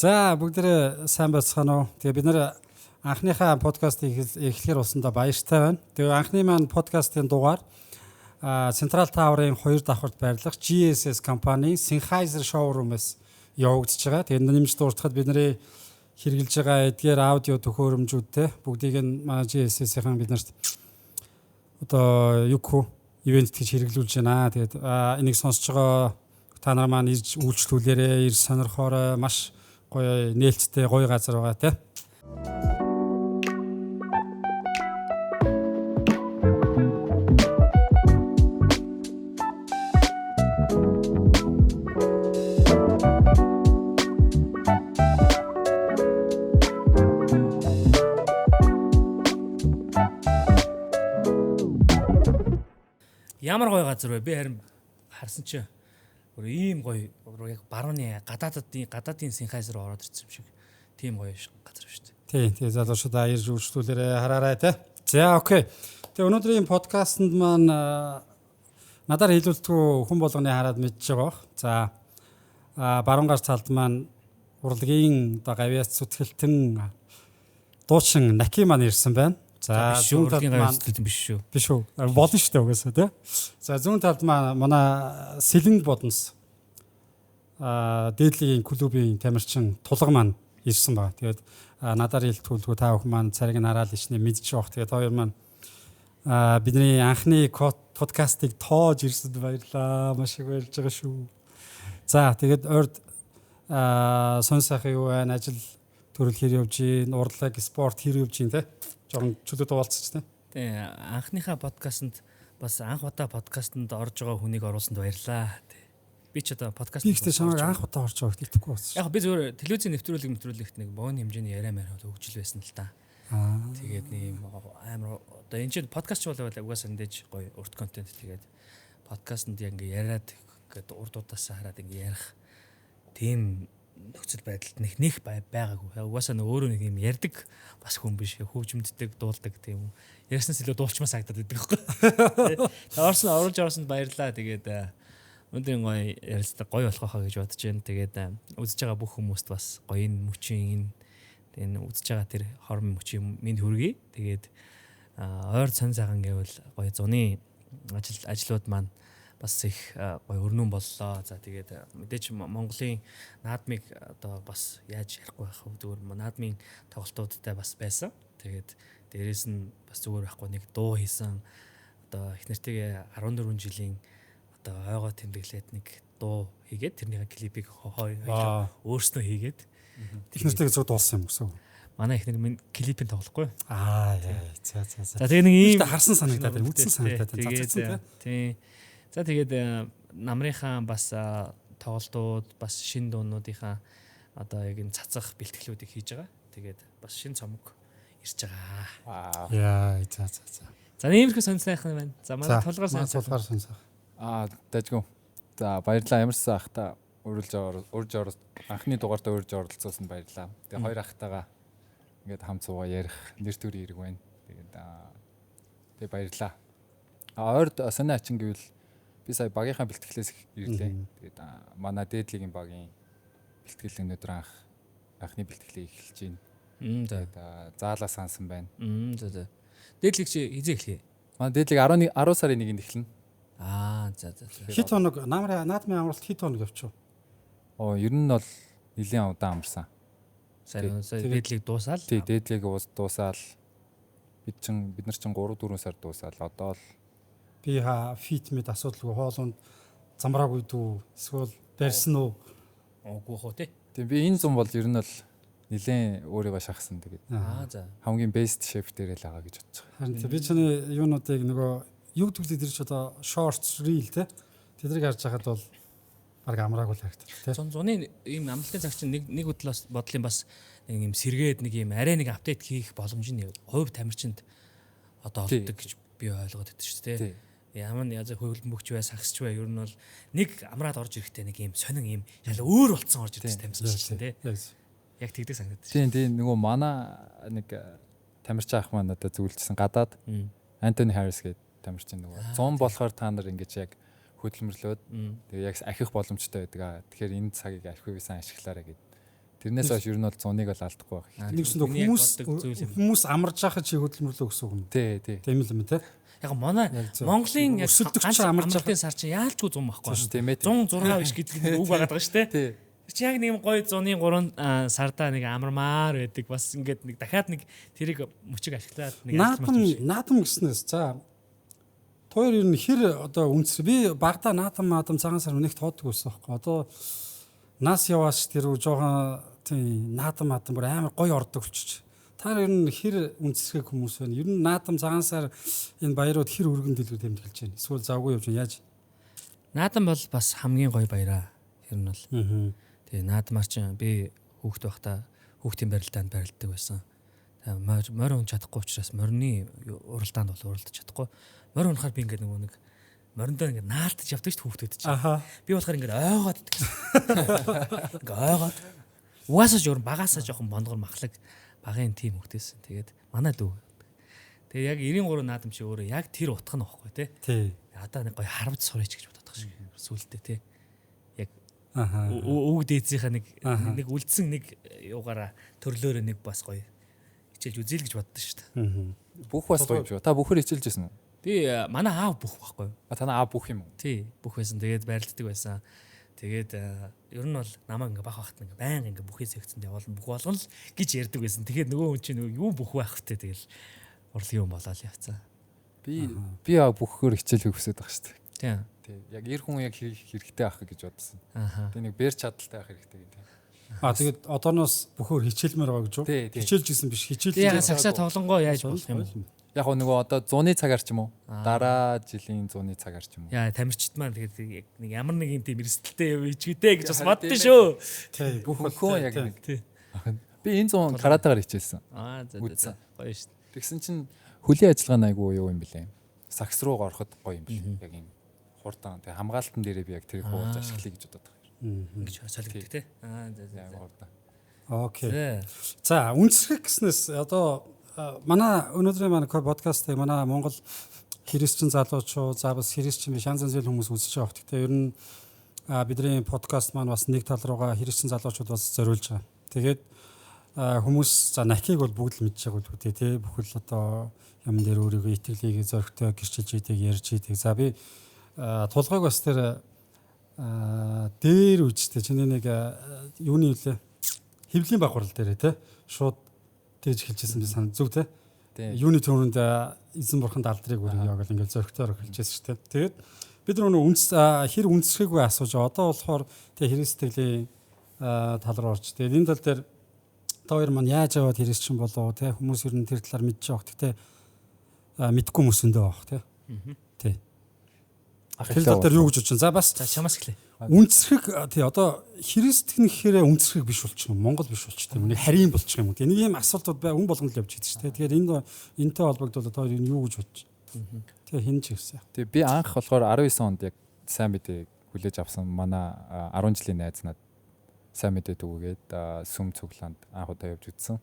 За бүгдээ сайн байцгаана уу. Тэгээ бид нэр анхныхаа подкастыг эхлэхээр болсондоо баяртай байна. Тэгээ анхны маань подкастын дугаар Central Tower-ын 2 давхарт байрлах GSS компани Sennheiser showroom-ээс явагдаж байгаа. Тэгээ нэмж дуурчхад бидний хэрэгжилж байгаа эдгээр аудио төхөөрөмжүүдтэй бүгдийг нь манай GSS-ийн бид нарт одоо юг ивент гэж хэрэглүүлж байна. Тэгээд энийг сонсож байгаа та нар маань ирж үйлчлүүлээрээ, ирж сонирхоорой. Маш гоё нээлттэй гоё газар байгаа те. Ямар гоё газар вэ? Би харин харсан чи өөр ийм гоё яг барууны гадаадын Sennheiser ороод ирсэн юм шиг. Тийм гоё газар шүү дээ. Тийм залуучуудаа ирж үйлчлүүлээрээ хараарай те. За окей. Тэгээ өнөөдрийн подкастэнд маань надаар хэлүүлтгүү хүн болгоны хараад мэдж байгаа бох. За баруун гар талд маань урлагийн одоо гавьяас зүтгэлтэн дуучин Наки маань ирсэн байна. За зүүн талд маань биш шүү. Биш үү? Болно шүү дээ угаасаа тий. За зүүн талд маань манай Сэлэнг боднос дээдлийн клубын тамирчин тулга маань ирсэн байна. Тэгээд надаар хэлтгүүлгүй та бүхэн маань цариг нь хараад ичнэ мэдчих واخ. Тэгээд хоёр маань бидний анхны подкастыг тоож ирсэнд баярлаа. Маш их баярлж байгаа шүү. За тэгээд урд сон сайхан юу байна? Ажил төрөл хэр явж гин, урлаг, спорт хэр явж гин те. Жогон чөлөөд уулзч те. Тий, анхныхаа подкастэнд бас анх удаа подкастэнд орж байгаа хүнийг оруулсанд баярлаа. Би ч одоо подкаст би ихтэй чамайг анх удаа орж байгааг итгэхгүй болсон. Яг би зөвхөн телевизийн нэвтрүүлэгт нэг богино хэмжээний яриа маяг өгжил байсан л та. Тэгээд нэг амар одоо энэ чинь подкаст ч болоо угаасаа эндэж гоё урт контент тэгээд подкастэнд яг ингээ яриад ингээд урд удаасаа хараад ингээ ярих тийм нөхцөл байдалд нэг байгаагүй. Угаасаа өөрөө нэг юм ярьдаг бас хүн биш. Хөвжмөддөг, дуулдаг тийм. Ярьснаас илүү дуулчмаас хагдаад байдаг байхгүй. Оруулж орсонд баярлаа. Тэгээд өнөөдрийн гоё ярилцлага гоё болох байхаа гэж бодож байна. Тэгээд үзэж байгаа бүх хүмүүст бас гоё мөчийн энэ үзэж байгаа тэр хормын мөчийн минь хүргэе. Тэгээд ойр цан цагаан гэвэл гоё зуны ажлууд маань бас их гоё өрнөн боллоо. За тэгээд мэдээч Монголын наадмыг одоо бас яаж ярихгүй байх вэ? Зүгээр наадмын тоглолтуудтай бас байсан. Тэгээд дээрэс нь бас зүгээр байхгүй нэг дуу хийсэн. Одоо их нартыг 14 жилийн одоо ойгоо тэмдэглээд нэг дуу хийгээд тэрний клипийг өөрснөө хийгээд их нартыг зөв дуулсан юм гэсэн. Манай их нар минь клипийн тоглохгүй. За. За тэгээд нэг ийм харсан санагдаад байна. Үзсэн санагдаад байна. Тийм. За тэгээд намрынхаа бас тоглолтууд бас шин дуунуудынхаа одоо яг энэ цацах бэлтгэлүүдийг хийж байгаа. Тэгээд бас шин цомог ирж байгаа. Яа, за. За иймэрхүү сонирхолтой байна. За манай тулгаар сонирхох. Дайжгүй. За баярлалаа ямарсан ахта урьж анхны дугаартаа урьж оролцуулсанд баярлалаа. Тэгээ хоёр ахтайгаа ингээд хамт суугаа ярих нэр төр хэрэг байна. Тэгээ баярлалаа. Ойрд санаа ачин гэвэл би сая багийнхаа бэлтгэлээс ирлээ. Тэгээд манай дээдлийн багийн бэлтгэл өнөдөр анхны бэлтгэлийг эхэлж байна. Тэгээд заалаа сансан байна. За. Дээдлийг чи хизээ эхлэе. Манай дээдлийг 10 сарын 1-нд эхэлнэ. За. Хит хоног наадмын амралт хит хоног явчих. Ер нь бол нэлийн удаан амарсан. Сая дээдлийг дуусаал. Тий, дээдлийг дуусаал. Бид нар чинь 3-4 сар дуусаал. Одоо л би фит мэд асуудалгүй хоолунд замраагүй дүү эсвэл барьсан уу? Үгүй хөө тий. Тийм би энэ зам бол ер нь бол нэлээд өөрийгөө шахсан тэгээд. За. Хамгийн best chef дээр л байгаа гэж бодож байгаа. Харин би чиний юунуудыг нөгөө юу гэдгийг тэр ч одоо shorts reel те тэдрийг харж байхад бол баг амраагүй л харагдав те. Зуны ийм амлалтын цаг чинь нэг бодлын бас нэг юм сэргээд нэг юм арай нэг апдейт хийх боломж нь хувь тамирчинд одоо олддог гэж би ойлгоод байдаг шүү дээ. Ямар язь хөвөлбөмбөгч бай, сагсч бай ер нь бол нэг амраад орж ирэхдээ нэг юм сонин юм шал өөр болцсон орж ирдэг тамирчин чинь тий. Яг тэгдэг санагдаад. Тийм нөгөө манай нэг тамирчин ах маань надад зөвлөжсөн гадаад Антони Харрис гэдэг тамирчин нөгөө 100 болохоор та нар ингэж яг хөдөлмөрлөөд тэгээ яг ахих боломжтой байдаг. Тэгэхээр энэ цагийг архивыг сайн ашиглаарай гэд Тэрнээс хойш ер нь бол 100-ыг бол алдахгүй байх. Нэгсэн хүмүүс амарж байхад чи хөдөлмөрлөө гэсэн үг юм. Тий. Тийм л юм те. Яг манай Монголын яг өсөлтөгч амралтын сар чи яалчгүй 100 байхгүй. Тийм ээ. 106 биш гэдэг үг байгаа даа шүү дээ. Чи яг нэг гоё 103 сардаа нэг амармаар байдаг. Бас ингээд нэг дахиад нэг тэрийг мөчөг ашиглаад нэг наадам гэснээс за тоор ер нь хэр одоо үнсэр би багада наадам цагаан сар өнөخت тоодог байсан байхгүй. Одоо нас яваач тэр жоохон тийм наадам бүр амар гоё ордог болчих. Та ер нь хэр үнсэрхэг хүмүүс байна. Ер нь наадам цагаан сар энэ баярууд хэр өргөн дэлгүүр тэмдэглэж байна. Эсвэл завгүй явж яаж? Наадам бол бас хамгийн гоё баяраа. Ер нь бол. Тэгээ наадмаар чинь би хүүхэд байхдаа хүүхдийн барилдаанд барилддаг байсан. Тэгээ морь унж чадахгүй учраас морины уралдаанд бол уралдаж чадахгүй. Морь унахаар би ингээд нэг мориндоо ингээд наалтаж явдаг шүү хүүхдүүд чинь. Би болохоор ингээд ойгоод иддэг. Ингээд ойгоод. Угаасаа жуурн багаасаа жоохон бондгор махлаг багын тим хүүхдээс. Тэгээд манай дүү. Тэгээ яг 93 наадам чи өөрөө яг тэр утга нь واخхой тий. Одоо нэг гоё харамж сурыч гэж боддог шиг сүултээ тий. Үг дээдсийнхаа нэг үлдсэн нэг юугаараа төрлөөрөө нэг бас гоё хичээлж үзээл гэж боддоо шүү дээ. Бүх бас гоё юм шүү. Та бүхэр хичээлж байсан уу? Би манай аав бүх байхгүй юу? Танаа аав бүх юм уу? Тий, бүх байсан. Тэгээд байрлалдаг байсан. Тэгээд ер нь бол намайг ингээ бах бахт ингээ баян ингээ бүхий секцэнд явуулна бүх болгоно л гэж ярьдаг байсан. Тэгээд нөгөө хүн чинь юу бүх байх втэ тэгэл урлагийн юм болоо л явцсан. Би бүхгээр хичээлээ хүсэж байгаа шүү дээ. Тийм. Яг эр хүн яг хэрэгтэй авах гэж бодсон. Тэг нэг бэр чадaltaй авах хэрэгтэй гэдэг. Тэгээд одооноос бүхөр хичээлмээр байгаа гэж үү? Хичээлж гисэн биш хичээлж. Яг сагсаа тоглонгоо яаж болох юм бэ? Яг нөгөө одоо 100-ны цагаар ч юм уу? Дараа жилийн 100-ны цагаар ч юм уу? Яа, тамирчид маань тэгээд нэг ямар нэг юм тийм эрсдэлтэй ичгдээ гэж бас боддоо шүү. Тий, бүх хөө яг нэг. Би энэ 100 каратагаар хичээсэн. За. Гоё шүү. Тэгсэн чинь хөлийн ажиллагаа айгүй юу юм бэлээ. Сакс руу ороход гоё юм биш. Яг юм хурдан тэг хамгаалтан дээрээ би яг тэрийг хувааж ашиглая гэж боддог. Ингэж солигддаг тий. Хурдан. Окей. За, үнсрэх гэснээс одоо манай өнөөдрийн манай подкастыг манай Монгол христчин залуучууд за бас христчин биш янз янзын хүмүүс үзэж байгаа. Гэхдээ ер нь бидний подкаст маань бас нэг тал руугаа христчин залуучууд бас зориулж байгаа. Тэгээд хүмүүс за нахиг бол бүгд л мэдж байгаа л үү тий. Бүхэл одоо юм дээр өөрийгөө итгэлийг зоригтой гэрчилж идэг ярьж идэг. За би тулгайг бас тэр дээр үжтэй чиний нэг юуны үлээ хөвлийн бахурал дээр те шууд тэгж хэлчихсэн би сан зүг те юуны төрөнд эзэн бурханд алдрыг өргөё гэл ингээл зөрөгтөөр хэлчихсэн шүү дээ. Тэгээд бид нөгөө хэр үнсрэхүйг асууж одоо болохоор тэг христтгэлийн тал руу орч. Тэгээд энэ тал дээр та хоёр маань яаж яваад христчин болоо те хүмүүс ер нь тэр талаар мэдж байгаа. Гэхдээ мэдгүй хүмүүс өндөө байх те. Тий. Тэр тал дээр юу гэж бодож байна? За бас чамаас эхлэе. Үнсрэх тий одоо христтгэн гэхээр үнсрэх биш болчихно. Монгол биш болчихно. Нэг харийн болчих юм уу. Нэг юм асуултууд бай хүн болгонд л явж идэг шүү дээ. Тэгэхээр энэтэй холбогдуулаад хоёр юу гэж бодож байна? Тэгээ хин ч гэсэн. Тэгээ би анх болохоор 19 онд яг сайн мэдээ хүлээж авсан манай 10 жилийн найз над сайн мэдээ дүүгээд сүм цуглаанд анх удаа явж үзсэн.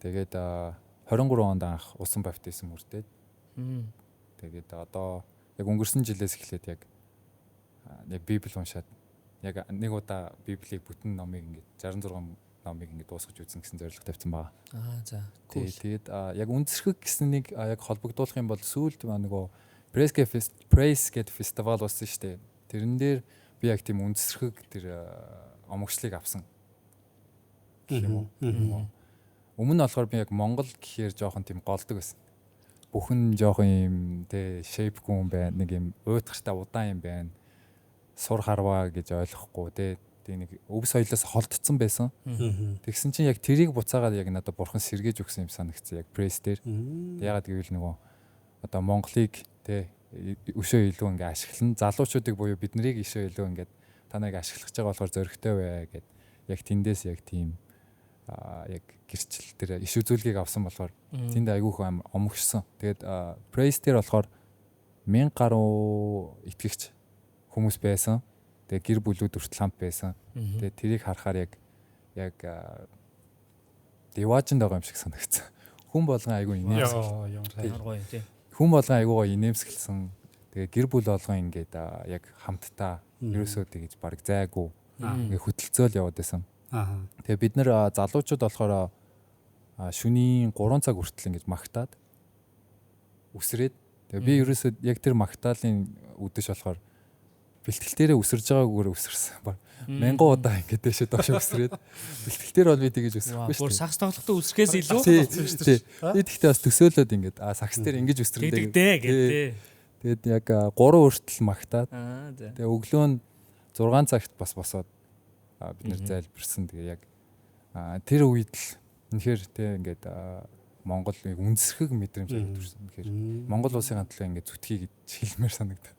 Тэгээд 23 онд анх усан баптизм хүртээд. Тэгээд одоо яг өнгөрсөн жилээс эхлээд яг Библи уншаад яг нэг удаа Библийг бүтэн номыг ингээд 66 номыг ингээд дуусгаж үзсэн гэсэн зорилго тавьсан байгаа. За. Тэгээд яг үнсрэх гэсэн нэг яг холбогдуулах юм бол сүүлд нөгөө Praise гэдэг фестивал болсон шүү дээ. Тэрэн дээр би яг тийм үнсрэх тэр омогшлыг авсан. Гэх юм уу? Өмнө нь болохоор би яг Монгол гэхээр жоохон тийм голдог байсан. Бүхэн жоохон юм тэ шейпгүй юм байна. Нэг юм уйтгартай удаан юм байна. Сур харваа гэж ойлгохгүй тэ нэг өв соёлоос холдсон байсан. Тэгсэн чинь яг тэрийг буцаагаад яг надад бурхан сэргээж өгсөн юм санагдсан. Яг пресс дээр. Ягаад гэвэл нөгөө одоо Монголыг тэ өшөө илүү ингээ ашиглан залуучуудыг буюу биднийг өшөө илүү ингээ танайг ашиглах байгаа болохоор зөрөгтэй бай гэд яг тэндээс яг тийм яг гэрчил тэр иш үзүүлгийг авсан болохоор тэнд айгүйх омгшсон. Тэгээд пресс дээр болохоор 1000 гаруй итгэгч хүмүүс байсан. Тэгээ гэр бүлүүд хүртэл хамт байсан. Тэгээ тэрийг харахаар яг диваажинд байгаа юм шиг санагдсан. Хүн болгон айгүй инээмсэглсэн. Хүн болгон айгүй гоё инээмсэглсэн. Тэгээ гэр бүл болгон ингээд яг хамтдаа ерөөсөө тэгж баг зайгүй ингээ хөдөлцөөл яваад байсан. Аа. Тэгээ бид нэр залуучууд болохоор шөнийн 3 цаг хүртэл ингэж магтаад үсрээд тэгээ би ерөөсөө яг тэр магтаалын үдэш болохоор бэлтгэлтээрээ үсэрж байгаагаар үсэрсэн. Мянган удаа ингэж дэшээ доош үсрээд бэлтгэлтээр бол би тэгэж үсрэхгүй шүү. Бүр сакс тоглохдоо үсрэхээс илүү болсон шүү дээ. Би тэгтээ бас төсөөлөд ингэж сакс дээр ингэж үсрэндээ гэдэг. Тэгээд яг 3 хүртэл магтаад За. тэгээ өглөө нь 6 цагт бас босоод бид нэр зайлбарсан. Тэгээ яг тэр үед л үнэхээр тэг ингээд Монгол үндэсрэх мэдрэмж төрсөн. Тэгэхээр Монгол улсын гандлаа ингээд зүтгий гэж хэлмээр санагдаад.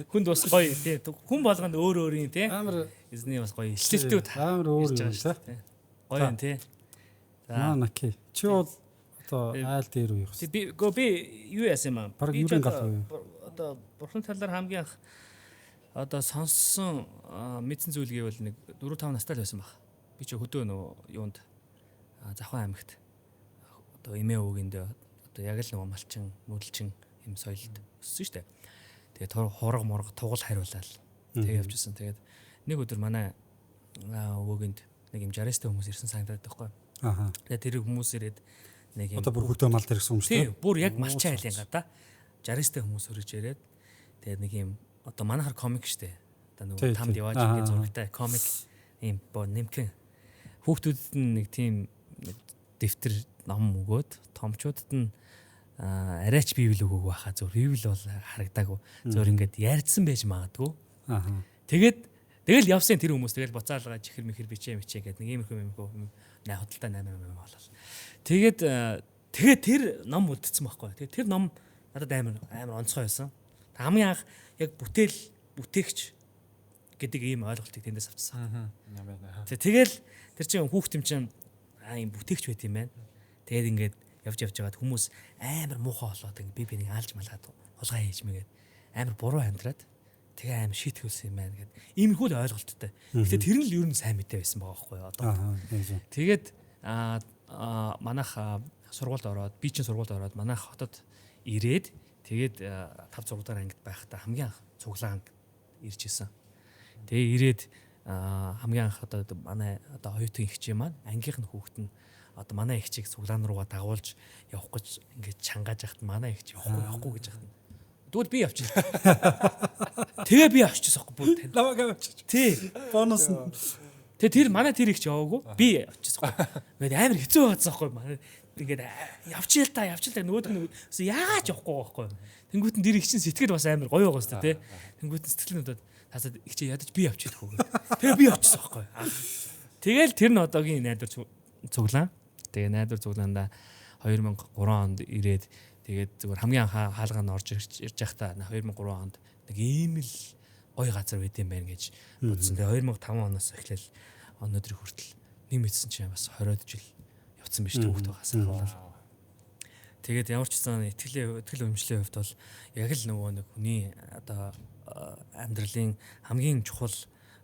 Хүнд бас гоё тий. Хүн болгонд өөр өөрийн тий. Амар эзний бас гоё илчилтүүд амар өөр юм тий. Гоё юм тий. За наки. Чи бол одоо айл дээр уу юм. Би юу яасан юм аа? Бараг юурын гал уу? Одоо бурхны талаар хамгийн анх одоо сонссон мэдсэн зүйл гэвэл нэг 4 5 настай л байсан баг. Би ч хөдөө нөө юунд Завхан аймагт одоо эмээ өвгөнд одоо яг л нөгөө малчин, мөдөлчин юм соёлд өссөн шүү дээ. Тэгээд хураг мураг тугал хариулаад тэг явчихсан. Тэгээд нэг өдөр манай өвгөнд нэг юм 60-тай хүмүүс ирсэн санагдаад байхгүй. Аа. Тэгээд тэр хүмүүс ирээд нэг юм одоо бүр хөдөө мал дээр гэсэн юм шүү дээ. Тийм, бүр яг малчин айлын гадаа 60-тай хүмүүс өрөж ирээд тэгээд нэг юм одоо манайхаар комик шүү дээ. Одоо нөгөө тамд яваач гэж зурагтай комик юм боо нэмхэн хүүхдүүдэд нэг тийм дэвтэр ном өгөөд томчуудад нь арайч библ өгөөг байхаа зөв библ бол харагдаагүй зөв ингээд ярьдсан байж магадгүй. Аа. Тэгэл явсан тэр хүмүүс тэгэл буцаалгаа чихэр мэхэр бичээ гэдэг нэг иймэрхүү найхудалтай 8 болол. Тэгээд тэр ном үлдсэн байхгүй. Тэгээд тэр ном надад амар онцгой байсан. Хамгийн анх яг бүтээгч гэдэг ийм ойлголтыг тэндээс авчихсан. Тэгэл тэр чинь хүүхд юм чинь ийм бүтээгч байт юм байна. Тэгээд ингээд явж байгаад хүмүүс амар муухай болоод би бинийг алж малгаад хулгай хийж мэгээд амар буруу амьдраад тэгээ амар шийтгүүлсэн юм байна гэдэг. Иймэрхүү л ойлголттой. Гэтэ тэр нь л ер нь сайн мэдээ байсан байгаа байхгүй юу одоо. Тэгээд манайх сургуульд ороод би чинь сургуульд ороод манайх хотод ирээд тэгээд 5 6 дахь ангид байхдаа хамгийн анх цуглаан ирж исэн. Тэгээ ирээд хамгийн анх одоо манай одоо оюутан ихч юм маань ангийнх нь хүүхэд нь одоо манай ихчийг цуглаан руугаа дагуулж явах гэж ингээд чангааж яхад манай ихч явахгүй гэж яхад. Тэгвэл би явчихлаа. Тэгээ би явчихсан байхгүй бүр тань. Намайг авчиж. Тий. Бонус нь. Тэгээ тэр манай тэр ихч яваагүй. Би явчихсан байхгүй. Ингээд амар хэцүү байцсан байхгүй. Манай ингээд явчихъя л та нөгөөд нь яагаад явахгүй байхгүй. Тэнгүүт нь тэр их чинь сэтгэл бас амар гоё байгаа шүү дээ тий. Тэнгүүт нь сэтгэл нь удаад тасаад их чи ядаж би явчих хөө. Тэгээ би явчихсан байхгүй. Тэгэл тэр нь одоогийн найдвар цуглаан. Тэгээ найдвар цуглаанда 2003 онд ирээд тэгээд зүгээр хамгийн анх хаалгаа нь орж ирж байхдаа 2003 онд нэг ийм л гоё газар байт юм байна гэж бодсон. Тэгээ 2005 оноос эхлээл өнөөдөр хүртэл нэмэгдсэн чинь бас 20 жил явцсан биш түүхт байгаасаа болол. Тэгээд ямар ч гэсэн итгэл үнэмшлийн хувьд бол яг л нөгөө нэг хүний одоо амьдралын хамгийн чухал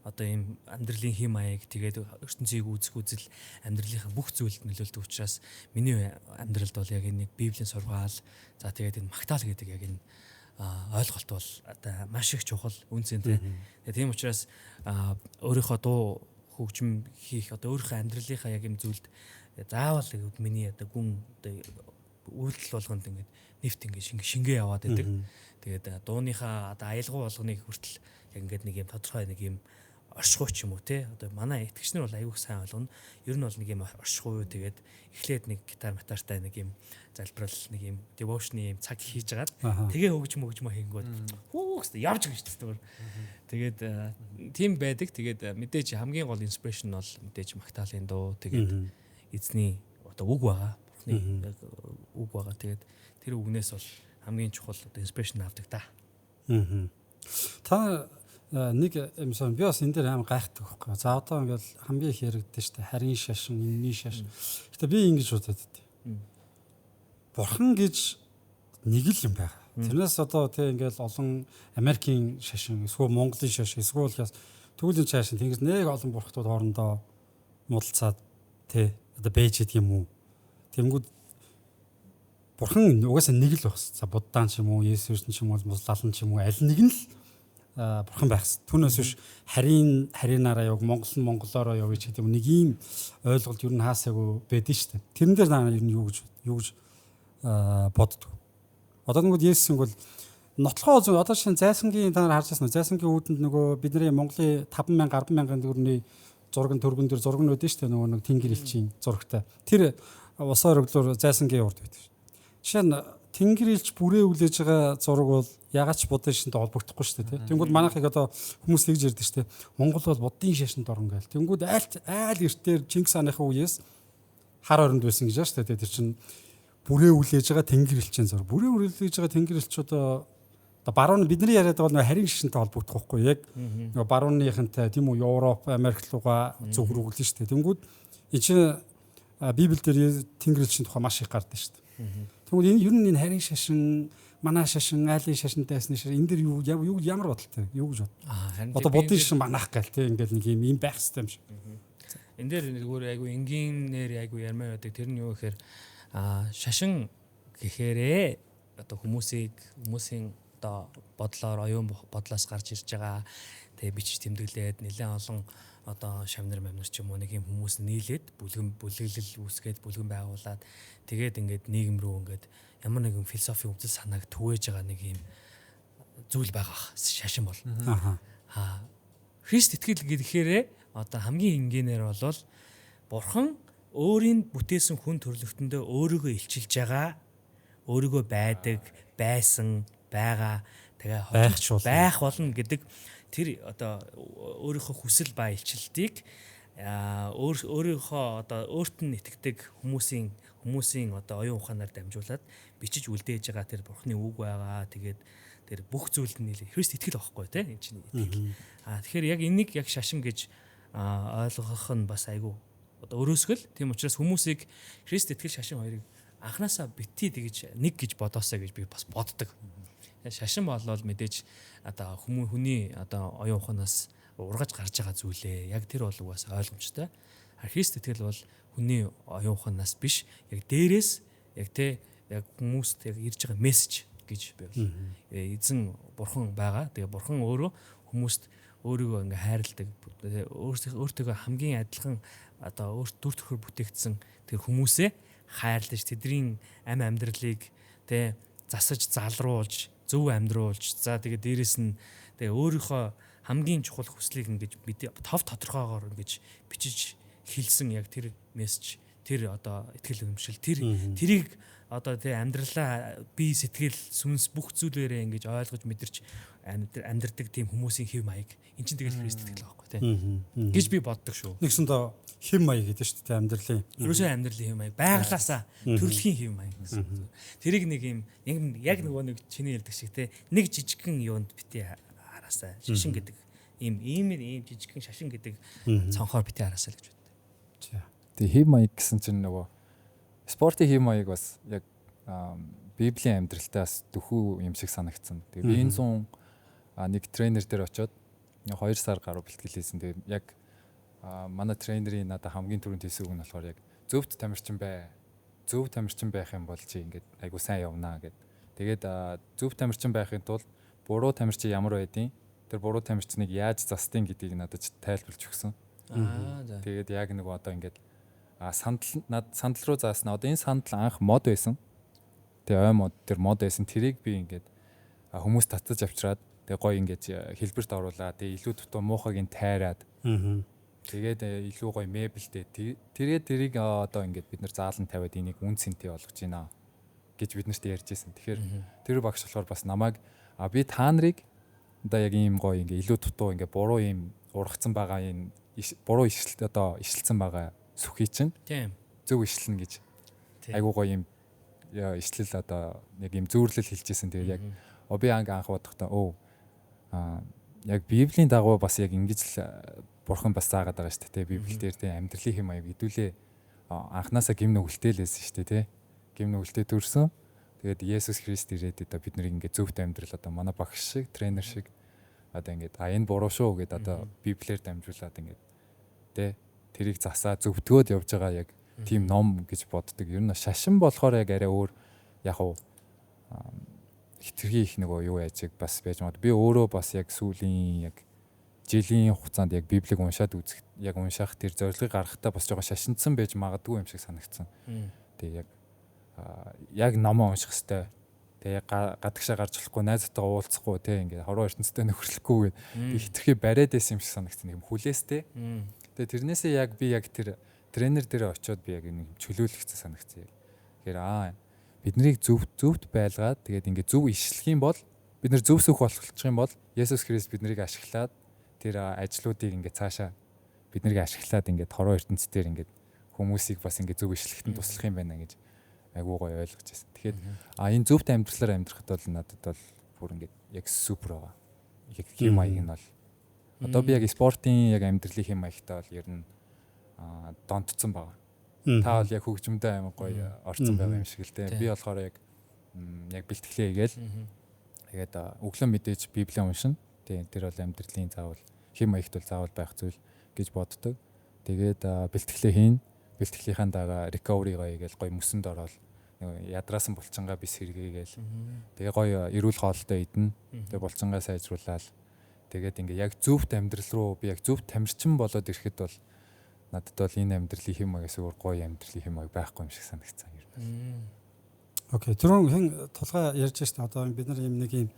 одоо ийм амьдралын хэм маяг тэгээд ертөнцийг үүсэх үзэл амьдралынхаа бүх зүйлд нөлөөлдөг учраас миний амьдралд бол яг энэ библийн сургаал за тэгээд энэ магтаал гэдэг яг энэ ойлголт бол одоо маш их чухал үнцэнтэй. Тэгээд тийм учраас өөрийнхөө дуу хөгжим хийх одоо өөрийнхөө амьдралынхаа яг юм зүйлд заавал миний одоо гүн одоо үйлдэл болгонд ингээд нэвт ингээд шингээ яваад байдаг. Тэгээд дууныхаа одоо аялгау болгоныг хүртэл яг ингээд нэг юм тодорхой нэг юм оршихуй ч юм уу те одоо манай итгэгчнэр бол аягүй сайн болгоно. Ер нь бол нэг юм оршихуй тэгээд эхлээд нэг гитар матартай нэг юм залбирал нэг юм devotion-ы юм цаг хийж агаад тэгээ хөгжим хийнгүүд хүүхс явж гэнэ шүү дээ. Тэгээд тийм байдаг. Тэгээд мэдээж хамгийн гол inspiration бол мэдээж магтаалын дуу тэгээд эзний одоо үг байгаа. Бурхны үг байгаа. Тэгээд тэр үгнээс бол хамгийн чухал одоо inspiration авдаг та. Та нэг юм сан би бас энэ дээр аим гайхдаг байхгүй. За одоо ингээл хамгийн их яригддаг шүү дээ. Харин шашин, энэний шашин. Гэтэ би ингэж бодод байдیں۔ Бурхан гэж нэг л юм байгаа. Тэрнээс одоо тий ингээл олон Америкийн шашин, эсвэл Монголын шашин, эсвэл түүлийн шашин тэнгис нэг олон бурхтууд хоорондоо муудалцаад тий одоо бэж гэдэг юм уу. Тэнгүүд Бурхан угаасаа нэг л багс. За Буддаан ч юм уу, Есүс ч юм уу, Муслалан ч юм уу аль нэг нь л бурхан байхс. Түүнээс биш харинаараа яг монголоороо яв гэж гэдэг нэг ийм ойлголт ер нь хаасаагүй байдэн шүү дээ. Тэрэн дээр наа ер нь юу гэж боддог. Одоо нэг Есүс бол нотлохоо одоо шинэ зайсангийн та нар харж байна уу? Зайсангийн үүдэнд нөгөө бидний Монголын 5,000 10,000 төгрөгийн зураг төргөн дээр зураг нь үүдэн шүү дээ. Нөгөө нэг Тэнгэр элчийн зурагтай. Тэр усаар өглөөр зайсангийн урд байдаг. Жишээ нь Тэнгэр элч бүрээ үлээж байгаа зураг бол ягаад ч будын шинтэй холбогдохгүй шүү дээ. Тэнгүүд манайхыг одоо хүмүүс тэгж ярьдаг шүү дээ. Монгол бол будын шашинд орно гээл. Тэнгүүд айл эртээр Чингис хааны үеэс хар оронд байсан гэж байна шүү дээ. Тэр чинь бүрээ үлээж байгаа Тэнгэр элчийн зураг. Бүрээ үлээж байгаа Тэнгэр элч одоо баруун бидний яриад байгаа харин шишинтэй холбогдох байхгүй яг баруунныхантай тийм үү Европ, Америк руугаа зүг рүү гэлэн шүү дээ. Тэнгүүд энэ чинь Библиэлд Тэнгэр элчийн тухай маш их гардаг шүү дээ. Тэгвэл энэ ер нь энэ харин шашин, манай шашин, айлын шашинтай байсан шашин энэ дэр юу ямар бодолтой юу гэж бод. Одоо будын шашин манах гал тийм ингээл нэг юм байх хэрэгтэй юм шиг. Энэ дээр зүгээр айгу энгийнээр айгу ярмаа байдаг. Тэр нь юу гэхээр шашин гэхээрээ одоо хүмүүсийн одоо бодлоор оюун бодлоос гарч ирж байгаа тэгээ бичиж тэмдэглээд нэлээд олон одоо шавнар ч юм уу нэг юм хүмүүс нийлээд бүлэглэл үүсгээд бүлгэн байгуулад тэгээд ингээд нийгэм рүү ингээд ямар нэгэн философийн үзэл санааг түгээж байгаа нэг юм зүйл байгаа шашин бол. Христ итгэл гэхээр одоо хамгийн энгийнээр бол бурхан өөрийн бүтээсэн хүн төрлөختөндөө өөрийгөө илчилж байгаа, өөрийгөө байдаг, байсан, байгаа, тэгээ байх болно гэдэг тэр одоо өөрийнхөө хүсэл ба илчилтийг өөрийнхөө одоо өөрт нь итгэдэг хүмүүсийн одоо оюун ухаанаар дамжуулаад бичиж үлдээж байгаа тэр бурхны үг байгаа. Тэгээд тэр бүх зүйл нь Христ итгэл байхгүй тийм энэ чинь итгэл. Тэгэхээр яг энийг яг шашин гэж ойлгох нь бас айгүй одоо өрөөсгөл. Тийм учраас хүмүүсийг Христ итгэл шашин хоёрыг анханасаа битгий тэгж нэг гэж бодоосоо гэж би бас боддог. Шашин болол мэдээж одоо хүний одоо оюун ухаанаас ургаж гарч байгаа зүйлээ. Яг тэр бол угаас ойлгомжтой. Христ итгэл бол хүний оюун ухаанаас биш, яг дээрээс яг хүмүүст яг ирж байгаа мессеж гэж би бол эзэн бурхан байгаа. Тэгээ бурхан өөрөө хүмүүст өөрийгөө ингээ хайрладаг. Өөртөө хамгийн адилхан одоо өөрт дүр төрхөөр бүтээгдсэн тэр хүмүүсээ хайрлаж тэдний амьдралыг засаж залруулж зөв амьдруулж за тэгээ дээрэс нь тэгээ өөрийнхөө хамгийн чухал хүслийг ингэж тов тодорхойгоор ингэж бичиж хэлсэн яг тэр мессеж тэр одоо итгэл үнэмшил тэрийг одоо тэгээ амьдралаа бие сэтгэл сүнс бүх зүйлээрээ ингэж ойлгож мэдэрч амьдрдаг тийм хүмүүсийн хэв маяг эн чинь тэгэл Христ итгэл байхгүй тийм гэж би боддог шүү. Нэгсэндээ хэв маяг гэдэг шүү дээ амьдралын. Ерөөсөө амьдралын хэв маяг байглаасаа төрөлхийн хэв маяг гэсэн. Тэрийг нэг юм яг нөгөө нэг чиний ярьдаг шиг те нэг жижигхэн юунд бити хараасаа шашин гэдэг ийм жижигхэн шашин гэдэг цонхоор бити хараасаа л гэж боддог. Тэгээ хэв маяг гэсэн чинь нөгөө спортын хэв маяг бас яг Библийн амьдралтай бас дөхүү юм шиг санагдсан. Тэгээ би энэ зүүн нэг тренер дээр очиод 2 сар гаруй бэлтгэл хийсэн. Тэгээ яг манай тренерийн надад хамгийн түрүүнд хэлсэн үг нь болохоор яг зөвхт тамирчин бай. Зөв тамирчин байх юм бол чи ингээд айгуу сайн явнаа гэд. Тэгээд зөв тамирчин байхын тулд буруу тамирчин ямар байдیں۔ Тэр буруу тамирчныг яаж застیں гэдгийг надад тайлбарлаж өгсөн. Тэгээд яг нэг одоо ингээд сандал руу заасна. Одоо энэ сандал анх мод байсан. Тэгээ ой мод тэр мод байсан. Тэрийг би ингээд хүмүүс татаж авчираад тэгээ гой ингээд хэлбэрт оруулаад тэгээ илүү дутуу муухайг нь тайраад. Тэгээд илүү гоё мебелтэй. Тэрийг одоо ингээд бид нар заалан тавиад энийг үн цэнтэй болгож байна гэж бид нарт ярьж байсан. Тэгэхээр тэр багш болохоор бас намайг би та нарыг одоо яг ийм гоё ингээд илүү дутуу ингээд буруу ийм ургацсан байгаа энэ буруу ишэлт одоо ишэлсэн байгаа сүхий чинь зөв ишэлнэ гэж айгуу гоё ийм ишлэл одоо яг ийм зөөрлөл хэлжсэн. Тэгээд яг би анх бодохдоо яг Библийн дагуу бас яг ингэж л бурхан бас заагаад байгаа шүү дээ. Библиэлд тийм амьдралын хэм маяг хэдүүлээ анханасаа гим нүгэлтэй л байсан шүү дээ. Гим нүгэлтэй төрсөн. Тэгээд Есүс Христ ирээд одоо бид нарыг ингээд зөвхт амьдрал одоо манай багш шиг, тренер шиг одоо ингээд энэ буруу шүү гэд одоо Библиэр дамжуулаад ингээд тэрийг засаа зөвтгөөд явж байгаа яг тийм ном гэж боддог. Ер нь шашин болохоор яг арай өөр яг уу хитрхи их нөгөө юу яажиг бас байж магадгүй. Би өөрөө бас яг сүүлийн яг жилийн хугацаанд яг Библийг уншаад үзэх яг уншаах тэр зорилгыг гаргахтаа бас жоохон шашинцсан байж магадгүй юм шиг санагдсан. Тэгээ яг номоо унших хэвээр тэгээ гадагшаа гарч болохгүй найзтайгаа уулзахгүй те ингээд хорвоо ертөнцтэй нөхөрлөхгүй гээд хитрхи бариад байсан юм шиг санагдсан юм хүлээстэй. Тэгээ тэрнээсээ яг би яг тэр тренер дээр очиод би яг нэг чөлөөлөгцөө санагдсан. Тэгэхээр биднийг зөвхт байлгаад тэгээд ингээд зөв ишлэх юм бол бид нар зөв сүх болгочих юм бол Есүс Христ биднийг ашиглаад тэр ажлуудыг ингээд цаашаа биднийг ашиглаад ингээд хорвоо ертөнцийн ингээд хүмүүсийг бас ингээд зөв ишлэхтэн туслах юм байна гэж айгуу гоё ойлгож байсан. Тэгэхээр энэ зөвхт амьдралаар амьдрахад бол надад бол бүр ингээд яг супер байгаа. Яг хэм маяг нь бол одоо би яг спортын яг амьдралын хэм маягтай бол ер нь донтцсон байгаа. Та бол яг хөгжмөдөө аймаг гоё орцсон байгаа юм шиг л дээ. Би болохоор яг бэлтгэлээ хийгээл тэгээд өглөө мэдээж Библийг уншина. Тэр бол амьдралын заавал хэм маягт бол заавал байх зүйл гэж боддог. Тэгээд бэлтгэлээ хийн. Бэлтгэлийнхаа дагаа recovery гоёгээл гоё мөсөнд ороод ядраасан булчингаа бис хэрэггээл. Тэгээ гоё эрүүл хоолтой идэнэ. Тэгээ булчингаа сайжруулаад тэгээд ингээ яг зөвхт амьдрал руу би яг зөвхт тамирчин болоод ирэхэд бол надад бол энэ амьдралын хэм маягаас өөр гоё амьдралын хэм маяг байхгүй юм шиг санагдсан юм байна. Окей, түрүүн хэн тулгаа ярьж штэ одоо бид нар нэг юм